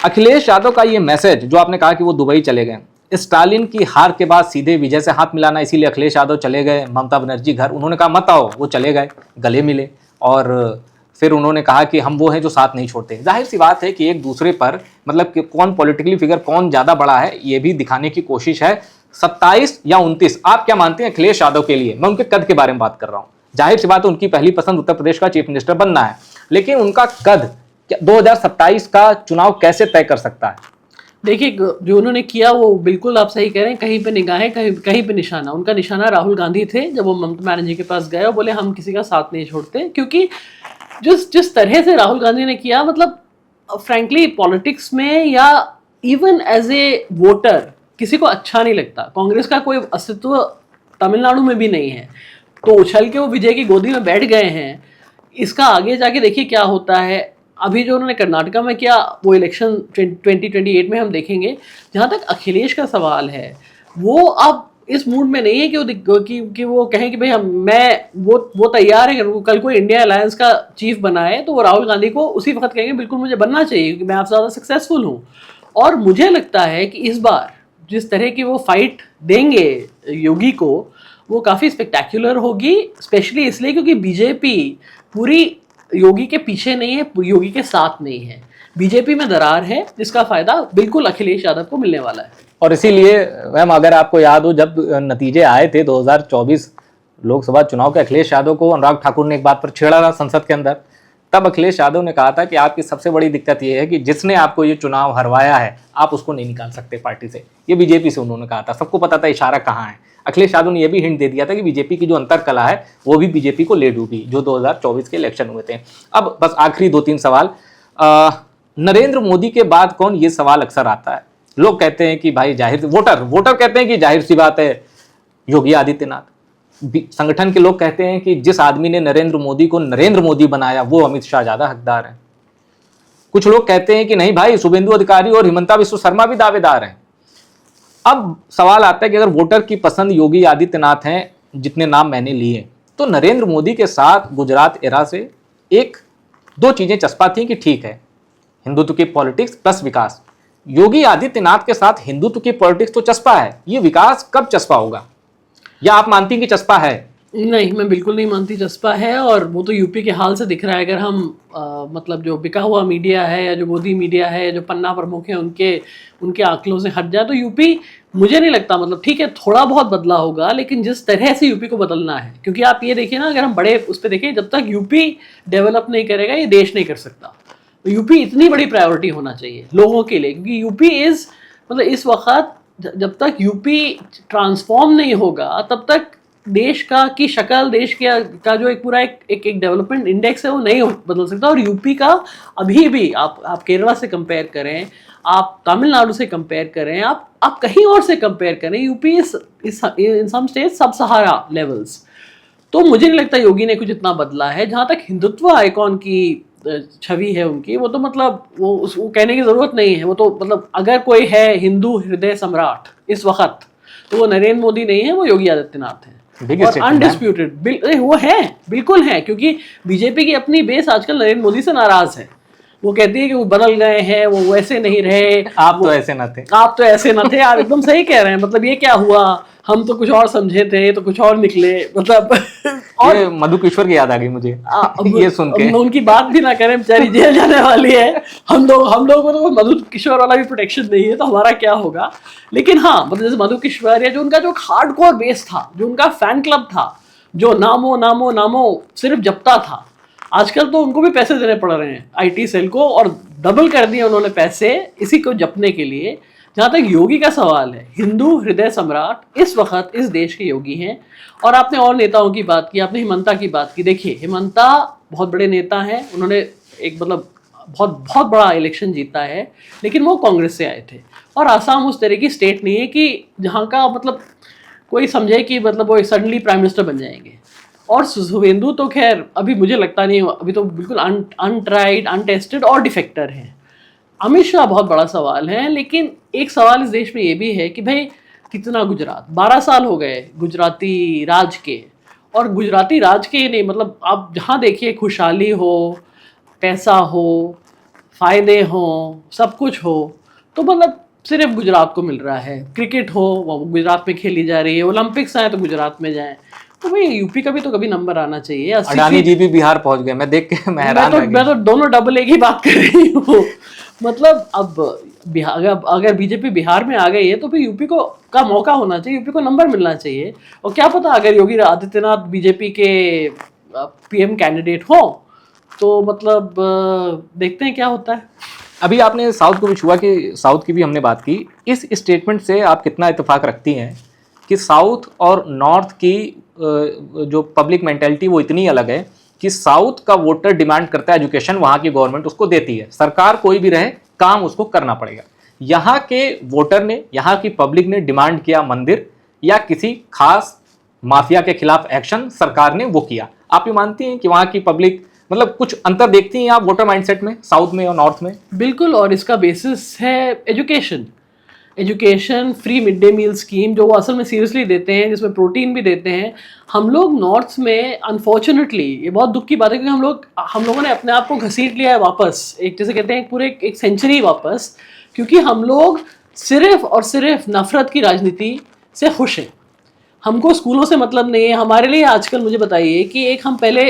अखिलेश यादव का ये मैसेज जो आपने कहा कि वो दुबई चले गए, स्टालिन की हार के बाद सीधे विजय से हाथ मिलाना, इसीलिए अखिलेश यादव चले गए ममता बनर्जी घर। उन्होंने कहा मत आओ, वो चले गए, गले मिले, और फिर उन्होंने कहा कि हम वो हैं जो साथ नहीं छोड़ते। जाहिर सी बात है कि एक दूसरे पर, मतलब कि कौन पॉलिटिकली फिगर कौन ज़्यादा बड़ा है, ये भी दिखाने की कोशिश है। 27 या 29, आप क्या मानते हैं अखिलेश यादव के लिए? मैं उनके कद के बारे में बात कर रहा हूं। जाहिर सी बात है उनकी पहली पसंद उत्तर प्रदेश का चीफ मिनिस्टर बनना है, लेकिन उनका कद 2027 का चुनाव कैसे तय कर सकता है? देखिए, जो उन्होंने किया वो बिल्कुल आप सही कह रहे हैं, कहीं पे निगाहें कहीं पे निशाना। उनका निशाना राहुल गांधी थे जब वो ममता बनर्जी के पास गए और बोले हम किसी का साथ नहीं छोड़ते। क्योंकि जिस तरह से राहुल गांधी ने किया, मतलब फ्रैंकली पॉलिटिक्स में या इवन एज ए वोटर किसी को अच्छा नहीं लगता। कांग्रेस का कोई अस्तित्व तमिलनाडु में भी नहीं है, तो उछल के वो विजय की गोदी में बैठ गए हैं। इसका आगे जाके देखिए क्या होता है। अभी जो उन्होंने कर्नाटका में किया वो इलेक्शन 2028 में हम देखेंगे। जहाँ तक अखिलेश का सवाल है, वो अब इस मूड में नहीं है कि वो कहें कि भाई वो तैयार है कि कल को इंडिया अलायंस का चीफ बनाए तो वो राहुल गांधी को उसी वक्त कहेंगे बिल्कुल मुझे बनना चाहिए क्योंकि मैं आपसे ज़्यादा सक्सेसफुल हूँ। और मुझे लगता है कि इस बार जिस तरह की वो फाइट देंगे योगी को, वो काफ़ी स्पेक्टैक्युलर होगी, स्पेशली इसलिए क्योंकि बीजेपी पूरी योगी के पीछे नहीं है, योगी के साथ नहीं है। बीजेपी में दरार है जिसका फायदा बिल्कुल अखिलेश यादव को मिलने वाला है। और इसीलिए मैम, अगर आपको याद हो, जब नतीजे आए थे 2024 लोकसभा चुनाव के, अखिलेश यादव को अनुराग ठाकुर ने एक बात पर छेड़ा था संसद के अंदर। तब अखिलेश यादव ने कहा था कि आपकी सबसे बड़ी दिक्कत यह है कि जिसने आपको ये चुनाव हरवाया है आप उसको नहीं निकाल सकते पार्टी से। ये बीजेपी से उन्होंने कहा था, सबको पता था इशारा कहाँ है। अखिलेश यादव ने यह भी हिंट दे दिया था कि बीजेपी की जो अंतर कला है वो भी बीजेपी को ले डूबी जो 2024 के इलेक्शन हुए थे। अब बस आखिरी 2-3 सवाल। नरेंद्र मोदी के बाद कौन, ये सवाल अक्सर आता है। लोग कहते हैं कि भाई वोटर कहते हैं कि जाहिर सी बात है योगी आदित्यनाथ। संगठन के लोग कहते हैं कि जिस आदमी ने नरेंद्र मोदी को नरेंद्र मोदी बनाया वो अमित शाह ज्यादा हकदार है। कुछ लोग कहते हैं कि नहीं भाई, शुभेंदु अधिकारी और हिमंता बिस्वा शर्मा भी दावेदार हैं। अब सवाल आता है कि अगर वोटर की पसंद योगी आदित्यनाथ हैं, जितने नाम मैंने लिए, तो नरेंद्र मोदी के साथ गुजरात एरा से 1-2 चीजें चस्पा थी कि ठीक है, हिंदुत्व की पॉलिटिक्स प्लस विकास। योगी आदित्यनाथ के साथ हिंदुत्व की पॉलिटिक्स तो चस्पा है, ये विकास कब चस्पा होगा? या आप मानती हैं कि चस्पा है? नहीं, मैं बिल्कुल नहीं मानती चस्पा है, और वो तो यूपी के हाल से दिख रहा है। अगर हम मतलब जो बिका हुआ मीडिया है या जो गोदी मीडिया है, जो पन्ना प्रमुख है, उनके आंकलों से हट जाए तो यूपी, मुझे नहीं लगता, मतलब ठीक है थोड़ा बहुत बदला होगा, लेकिन जिस तरह से यूपी को बदलना है, क्योंकि आप ये देखिए ना, अगर हम बड़े उस पर देखें, जब तक यूपी डेवलप नहीं करेगा ये देश नहीं कर सकता। तो यूपी इतनी बड़ी प्रायोरिटी होना चाहिए लोगों के लिए, क्योंकि यूपी इज मतलब इस वक्त जब तक यूपी ट्रांसफॉर्म नहीं होगा तब तक देश की शक्ल, देश का जो एक पूरा एक डेवलपमेंट इंडेक्स है वो नहीं बदल सकता। और यूपी का अभी भी आप केरला से कंपेयर करें, आप तमिलनाडु से कंपेयर करें, आप कहीं और से कंपेयर करें, यूपी इन सम स्टेट सब सहारा लेवल्स। तो मुझे नहीं लगता योगी ने कुछ इतना बदला है। जहाँ तक हिंदुत्व आइकॉन की छवि है उनकी, वो तो मतलब वो कहने की जरूरत नहीं है। वो तो मतलब अगर कोई है हिंदू हृदय सम्राट इस वक्त, तो वो नरेंद्र मोदी नहीं है, वो योगी आदित्यनाथ है। और अनडिस्प्यूटेड वो है, बिल्कुल है, क्योंकि बीजेपी की अपनी बेस आजकल नरेंद्र मोदी से नाराज है। वो कहती है कि वो बदल गए हैं, वो वैसे नहीं रहे, आप तो ऐसे न थे, आप एकदम सही कह रहे हैं। मतलब ये क्या हुआ, हम तो कुछ और समझे थे तो कुछ और निकले, मतलब और ये मधु किशोर की याद आ गई मुझे ये सुन के। उनकी बात भी ना करें, बेचारी जेल जाने वाली है। हम लोगों को तो मधु किशोर वाला भी प्रोटेक्शन नहीं है, तो हमारा क्या होगा। लेकिन हाँ, मतलब जैसे मधु किशोर या जो उनका जो हार्डकोर बेस था, जो उनका फैन क्लब था, जो नामो सिर्फ जपता था, आजकल तो उनको भी पैसे देने पड़ रहे हैं IT सेल को, और डबल कर दिए उन्होंने पैसे इसी को जपने के लिए। जहाँ तक योगी का सवाल है, हिंदू हृदय सम्राट इस वक्त इस देश के योगी हैं। और आपने और नेताओं की बात की, आपने हिमंता की बात की। देखिए, हिमंता बहुत बड़े नेता हैं, उन्होंने एक मतलब बहुत बड़ा इलेक्शन जीता है, लेकिन वो कांग्रेस से आए थे। और आसाम उस तरह की स्टेट नहीं है कि जहाँ का मतलब कोई समझे कि मतलब वो सडनली प्राइम मिनिस्टर बन जाएंगे। और शुभेंदु तो खैर अभी मुझे लगता नहीं, अभी तो बिल्कुल अनट्राइड, अनटेस्टेड और डिफेक्टर हैं। अमित शाह बहुत बड़ा सवाल है, लेकिन एक सवाल इस देश में ये भी है कि भाई कितना गुजरात, 12 साल हो गए गुजराती राज के, और गुजराती राज के नहीं, मतलब आप जहाँ देखिए खुशहाली हो, पैसा हो, फायदे हो, सब कुछ हो, तो मतलब सिर्फ गुजरात को मिल रहा है। क्रिकेट हो वो गुजरात में खेली जा रही है, ओलंपिक्स आए तो गुजरात में जाएं, तो भाई यूपी का भी तो कभी नंबर आना चाहिए। अडानी जी भी बिहार पहुंच गए, मैं देख के मैं हैरान रह मैं गया। तो दोनों डबल एक ही बात कर रही हूँ। मतलब अब बिहार, अगर बीजेपी बिहार में आ गई है तो फिर यूपी को का मौका होना चाहिए, यूपी को नंबर मिलना चाहिए। और क्या पता अगर योगी आदित्यनाथ बीजेपी के पीएम कैंडिडेट हो तो मतलब देखते हैं क्या होता है। अभी आपने साउथ को भी छुआ कि साउथ की भी हमने बात की, इस स्टेटमेंट से आप कितना इत्तेफाक रखती हैं कि साउथ और नॉर्थ की जो पब्लिक मेंटेलिटी वो इतनी अलग है कि साउथ का वोटर डिमांड करता है एजुकेशन, वहाँ की गवर्नमेंट उसको देती है, सरकार कोई भी रहे काम उसको करना पड़ेगा। यहाँ के वोटर ने, यहाँ की पब्लिक ने डिमांड किया मंदिर या किसी खास माफिया के खिलाफ एक्शन, सरकार ने वो किया। आप ये मानती हैं कि वहाँ की पब्लिक मतलब कुछ अंतर देखती हैं आप वोटर माइंडसेट में साउथ में और नॉर्थ में? बिल्कुल, और इसका बेसिस है education. Education, free mid day meal scheme जो वो असल में सीरियसली देते हैं, जिसमें प्रोटीन भी देते हैं। हम लोग नॉर्थ में अनफॉर्चुनेटली, ये बहुत दुख की बात है, क्योंकि हम लोगों ने अपने आप को घसीट लिया है वापस, एक जैसे कहते हैं पूरे एक सेंचुरी वापस, क्योंकि हम लोग सिर्फ और सिर्फ नफरत की राजनीति से खुश हैं। हमको स्कूलों से मतलब नहीं है। हमारे लिए आजकल मुझे बताइए कि एक हम पहले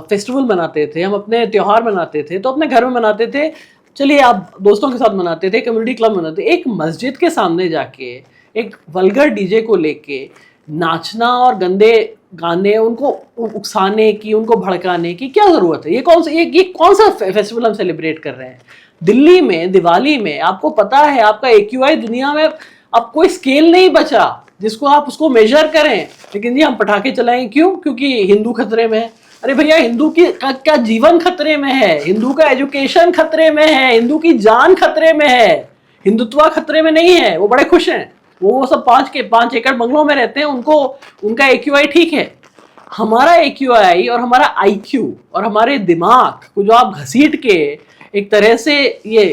फेस्टिवल मनाते थे, हम अपने त्यौहार मनाते थे तो अपने घर में मनाते थे, चलिए आप दोस्तों के साथ मनाते थे, कम्युनिटी क्लब मनाते। एक मस्जिद के सामने जाके एक वल्गर डीजे को लेके नाचना और गंदे गाने, उनको उकसाने की, उनको भड़काने की क्या ज़रूरत है? ये कौन सा फेस्टिवल हम सेलिब्रेट कर रहे हैं? दिल्ली में दिवाली में आपको पता है आपका AQI दुनिया में अब कोई स्केल नहीं बचा जिसको आप उसको मेजर करें, लेकिन जी हम पटाखे चलाएं क्यों? क्योंकि हिंदू खतरे में है। अरे भैया, हिंदू की क्या जीवन खतरे में है, हिंदू का एजुकेशन खतरे में है, हिंदू की जान खतरे में है, हिंदुत्व खतरे में नहीं है। वो बड़े खुश हैं, वो सब 5 एकड़ बंगलों में रहते हैं, उनको उनका AQI ठीक है। हमारा AQI और हमारा IQ और हमारे दिमाग को जो आप घसीट के एक तरह से ये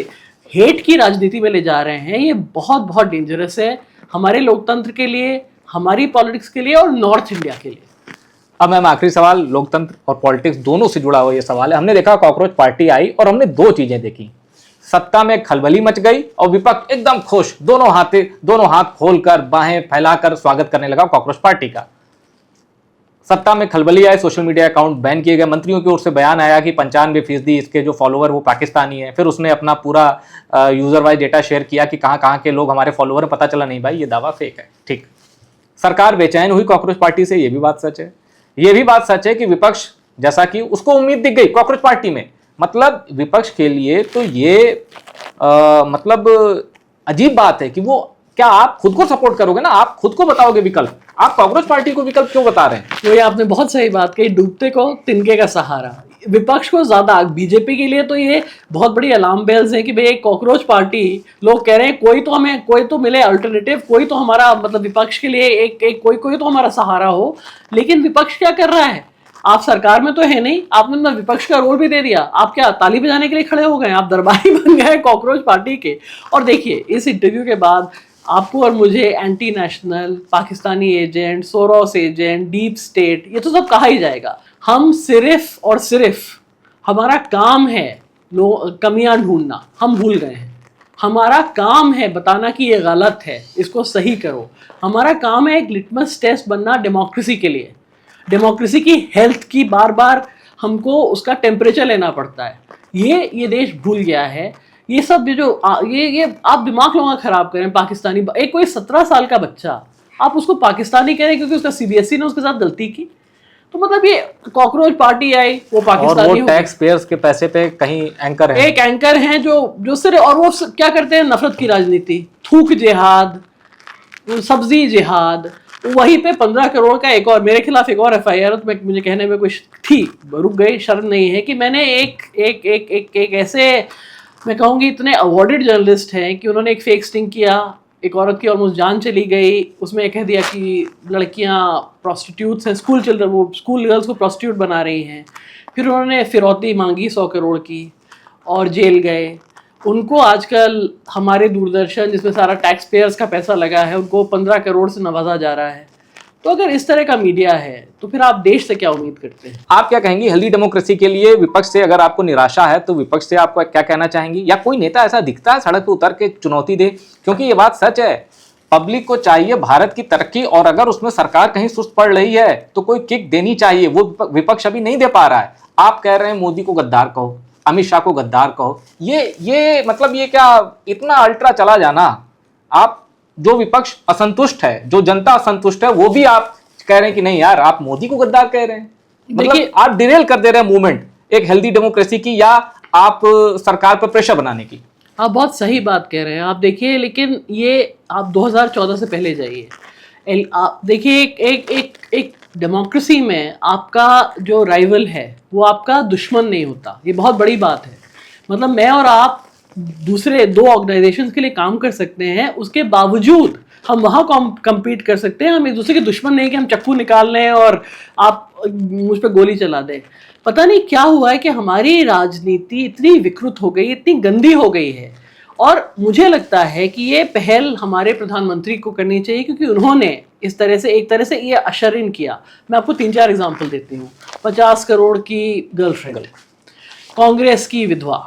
हेट की राजनीति में ले जा रहे हैं, ये बहुत बहुत डेंजरस है हमारे लोकतंत्र के लिए, हमारी पॉलिटिक्स के लिए और नॉर्थ इंडिया के लिए। अब मैम आखिरी सवाल, लोकतंत्र और पॉलिटिक्स दोनों से जुड़ा हुआ ये सवाल है। हमने देखा कॉकरोच पार्टी आई और हमने दो चीजें देखी, सत्ता में खलबली मच गई और विपक्ष एकदम खुश, दोनों हाथ खोलकर बाहें फैलाकर स्वागत करने लगा कॉकरोच पार्टी का। सत्ता में खलबली आई, सोशल मीडिया अकाउंट बैन किए गए, मंत्रियों की ओर से बयान आया कि 95% इसके जो फॉलोअर वो पाकिस्तानी है। फिर उसने अपना पूरा यूजर वाइज डेटा शेयर किया कि कहाँ के लोग हमारे फॉलोअर, पता चला नहीं भाई ये दावा फेक है। ठीक, सरकार बेचैन हुई कॉकरोच पार्टी से, ये भी बात सच है। ये भी बात सच है कि विपक्ष, जैसा कि उसको उम्मीद दिख गई कॉकरोच पार्टी में, मतलब विपक्ष के लिए तो ये मतलब अजीब बात है कि वो, क्या आप खुद को सपोर्ट करोगे ना, आप खुद को बताओगे विकल्प, आप कांग्रेस पार्टी को विकल्प क्यों बता रहे हैं? तो ये आपने बहुत सही बात कही, डूबते को तिनके का सहारा। विपक्ष को ज्यादा, बीजेपी के लिए तो ये बहुत बड़ी अलार्म बेल्स है कि भाई एक कॉकरोच पार्टी, लोग कह रहे हैं कोई तो मिले अल्टरनेटिव, कोई तो हमारा मतलब विपक्ष के लिए एक कोई तो हमारा सहारा हो। लेकिन विपक्ष क्या कर रहा है? आप सरकार में तो है नहीं, आपने ना विपक्ष का रोल भी दे दिया। आप क्या ताली बजाने के लिए खड़े हो गए? आप दरबारी बन गए कॉकरोच पार्टी के। और देखिए इस इंटरव्यू के बाद आपको और मुझे anti national, Pakistani agent, Soros agent, deep state, ये तो सब कहा ही जाएगा। हम सिर्फ और सिर्फ, हमारा काम है कमियां ढूंढना, हम भूल गए हैं। हमारा काम है बताना कि ये गलत है, इसको सही करो। हमारा काम है एक लिटमस टेस्ट बनना डेमोक्रेसी के लिए। डेमोक्रेसी की हेल्थ की बार बार हमको उसका टेम्परेचर लेना पड़ता है। ये देश भूल गया है। ये सब ये आप दिमाग लोगों का खराब करें। पाकिस्तानी, एक कोई 17 साल का बच्चा, आप उसको पाकिस्तानी कह रहे हैं क्योंकि उसका CBSE ने उसके साथ गलती की? तो मतलब ये कॉकरोच पार्टी आई, वो पाकिस्तानी, और वो टैक्स पेयर्स के पैसे पे कहीं एंकर है, एक एंकर हैं जो सिर्फ, और वो क्या करते हैं? नफरत की राजनीति, थूक जिहाद, सब्जी जिहाद। वहीं पे 15 करोड़ का एक और मेरे खिलाफ एक और FIR, तो मुझे कहने में कुछ थी, रुक गई, शर्म नहीं है कि मैंने एक ऐसे, मैं कहूँगी इतने अवॉर्डेड जर्नलिस्ट हैं कि उन्होंने एक फेक स्टिंग किया, एक औरत की ऑलमोस्ट जान चली गई, उसमें कह दिया कि लड़कियां प्रोस्टिट्यूट्स हैं, स्कूल चिल्ड्रन, वो स्कूल गर्ल्स को प्रोस्टिट्यूट बना रही हैं। फिर उन्होंने फिरौती मांगी 100 करोड़ की और जेल गए। उनको आजकल हमारे दूरदर्शन, जिसमें सारा टैक्स पेयर्स का पैसा लगा है, उनको 15 करोड़ से नवाजा जा रहा है। तो अगर इस तरह का मीडिया है तो फिर आप देश से क्या उम्मीद करते हैं? आप क्या कहेंगी हेल्दी डेमोक्रेसी के लिए? विपक्ष से अगर आपको निराशा है तो विपक्ष से आपको क्या कहना चाहेंगी? या कोई नेता ऐसा दिखता है सड़क पर उतर के चुनौती दे? क्योंकि ये बात सच है पब्लिक को चाहिए भारत की तरक्की, और अगर उसमें सरकार कहीं सुस्त पड़ रही है तो कोई किक देनी चाहिए, वो विपक्ष अभी नहीं दे पा रहा है। आप कह रहे हैं मोदी को गद्दार कहो, अमित शाह को गद्दार कहो, ये मतलब ये क्या इतना अल्ट्रा चला जाना। आप जो विपक्ष असंतुष्ट है, जो जनता असंतुष्ट है, वो भी आप कह रहे हैं कि नहीं यार आप मोदी को गद्दार कह रहे हैं। मतलब आप डिरेल कर दे रहे हैं मूवमेंट एक हेल्दी डेमोक्रेसी की, या आप सरकार पर प्रेशर बनाने की। आप बहुत सही बात कह रहे हैं। आप देखिए, लेकिन ये आप 2014 से पहले जाइए, आप देखिए एक डेमोक्रेसी में आपका जो राइवल है वो आपका दुश्मन नहीं होता। ये बहुत बड़ी बात है। मतलब मैं और आप दूसरे दो ऑर्गेनाइजेशंस के लिए काम कर सकते हैं, उसके बावजूद हम वहाँ कम्पीट कर सकते हैं। हम एक दूसरे के दुश्मन नहीं कि हम चक्कू निकाल लें और आप मुझ पर गोली चला दें। पता नहीं क्या हुआ है कि हमारी राजनीति इतनी विकृत हो गई, इतनी गंदी हो गई है। और मुझे लगता है कि ये पहल हमारे प्रधानमंत्री को करनी चाहिए, क्योंकि उन्होंने इस तरह से एक तरह से ये अशर इन किया। मैं आपको 3-4 एग्जाम्पल देती हूँ। 50 करोड़ की गर्लफ्रेंड, कांग्रेस की विधवा,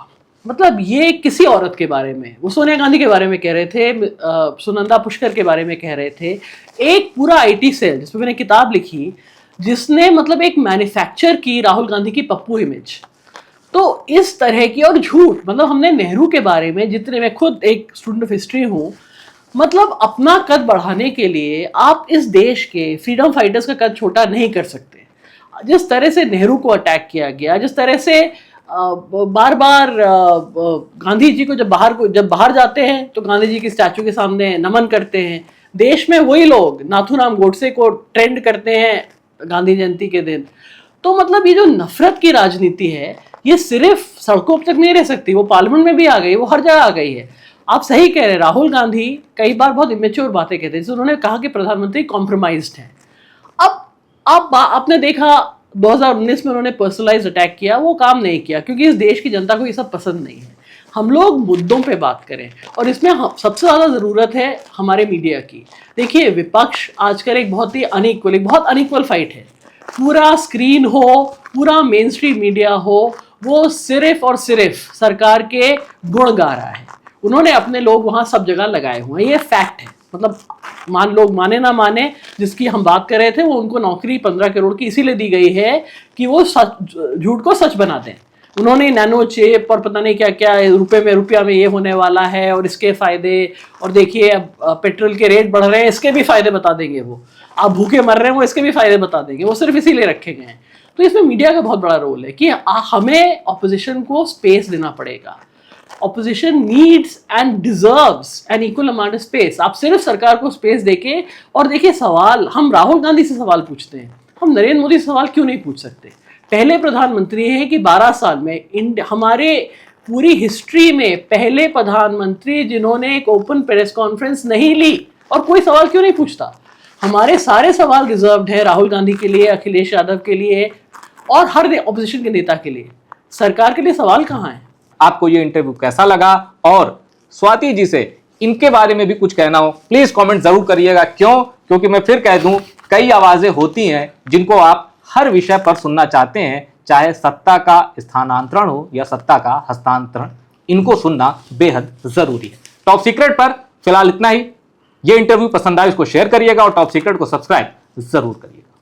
मतलब ये किसी औरत के बारे में, वो सोनिया गांधी के बारे में कह रहे थे, सुनंदा पुष्कर के बारे में कह रहे थे। एक पूरा आईटी सेल जिसमें मैंने किताब लिखी, जिसने मतलब एक मैन्युफैक्चर की राहुल गांधी की पप्पू इमेज। तो इस तरह की और झूठ, मतलब हमने नेहरू के बारे में, जितने, मैं खुद एक स्टूडेंट ऑफ हिस्ट्री हूँ, मतलब अपना कद बढ़ाने के लिए आप इस देश के फ्रीडम फाइटर्स का कद छोटा नहीं कर सकते। जिस तरह से नेहरू को अटैक किया गया, जिस तरह से बार बार गांधी जी को जब बाहर जाते हैं तो गांधी जी की स्टैचू के सामने नमन करते हैं। देश में वही लोग नाथूराम गोडसे को ट्रेंड करते हैं गांधी जयंती के दिन। तो मतलब ये जो नफरत की राजनीति है, ये सिर्फ सड़कों तक नहीं रह सकती, वो पार्लियामेंट में भी आ गई, वो हर जगह आ गई है। आप सही कह रहे हैं, राहुल गांधी कई बार बहुत इमेच्योर बातें कहते हैं। जैसे उन्होंने कहा कि प्रधानमंत्री कॉम्प्रोमाइज्ड है। अब आपने देखा 2019 में उन्होंने पर्सनलाइज्ड अटैक किया, वो काम नहीं किया, क्योंकि इस देश की जनता को ये सब पसंद नहीं है। हम लोग मुद्दों पे बात करें, और इसमें सबसे ज़्यादा ज़रूरत है हमारे मीडिया की। देखिए, विपक्ष आजकल एक बहुत अनइक्वल फाइट है। पूरा स्क्रीन हो, पूरा मेन स्ट्रीम मीडिया हो, वो सिर्फ और सिर्फ सरकार के गुण गा रहा है। उन्होंने अपने लोग वहाँ सब जगह लगाए हुए हैं, ये फैक्ट है। मतलब लोग माने ना माने, जिसकी हम बात कर रहे थे, वो उनको नौकरी 15 करोड़ की इसीलिए दी गई है कि वो झूठ को सच बना दें। उन्होंने नैनो चिप और पता नहीं क्या क्या रुपया में ये होने वाला है और इसके फायदे, और देखिए अब पेट्रोल के रेट बढ़ रहे हैं, इसके भी फायदे बता देंगे। वो आप भूखे मर रहे हैं, वो इसके भी फायदे बता देंगे। वो सिर्फ इसीलिए रखे गए हैं। तो इसमें मीडिया का बहुत बड़ा रोल है कि हमें ऑपोजिशन को स्पेस देना पड़ेगा। Opposition needs and deserves an equal amount of space. आप सिर्फ सरकार को स्पेस देके, और देखिए सवाल हम राहुल गांधी से सवाल पूछते हैं, हम नरेंद्र मोदी से सवाल क्यों नहीं पूछ सकते? पहले प्रधानमंत्री हैं कि 12 साल में हमारे पूरी हिस्ट्री में पहले प्रधानमंत्री जिन्होंने एक ओपन प्रेस कॉन्फ्रेंस नहीं ली, और कोई सवाल क्यों नहीं पूछता? हमारे सारे सवाल रिजर्व्ड है राहुल गांधी के लिए, अखिलेश यादव के लिए, और हर ऑपोजिशन के नेता के लिए। सरकार के लिए सवाल कहाँ है? आपको ये इंटरव्यू कैसा लगा, और स्वाति जी से इनके बारे में भी कुछ कहना हो, प्लीज कमेंट जरूर करिएगा। क्योंकि मैं फिर कह दूं, कई आवाजें होती हैं जिनको आप हर विषय पर सुनना चाहते हैं, चाहे सत्ता का स्थानांतरण हो या सत्ता का हस्तांतरण, इनको सुनना बेहद जरूरी है। टॉप सीक्रेट पर फिलहाल इतना ही। ये इंटरव्यू पसंद आए इसको शेयर करिएगा, और टॉप सीक्रेट को सब्सक्राइब जरूर करिएगा।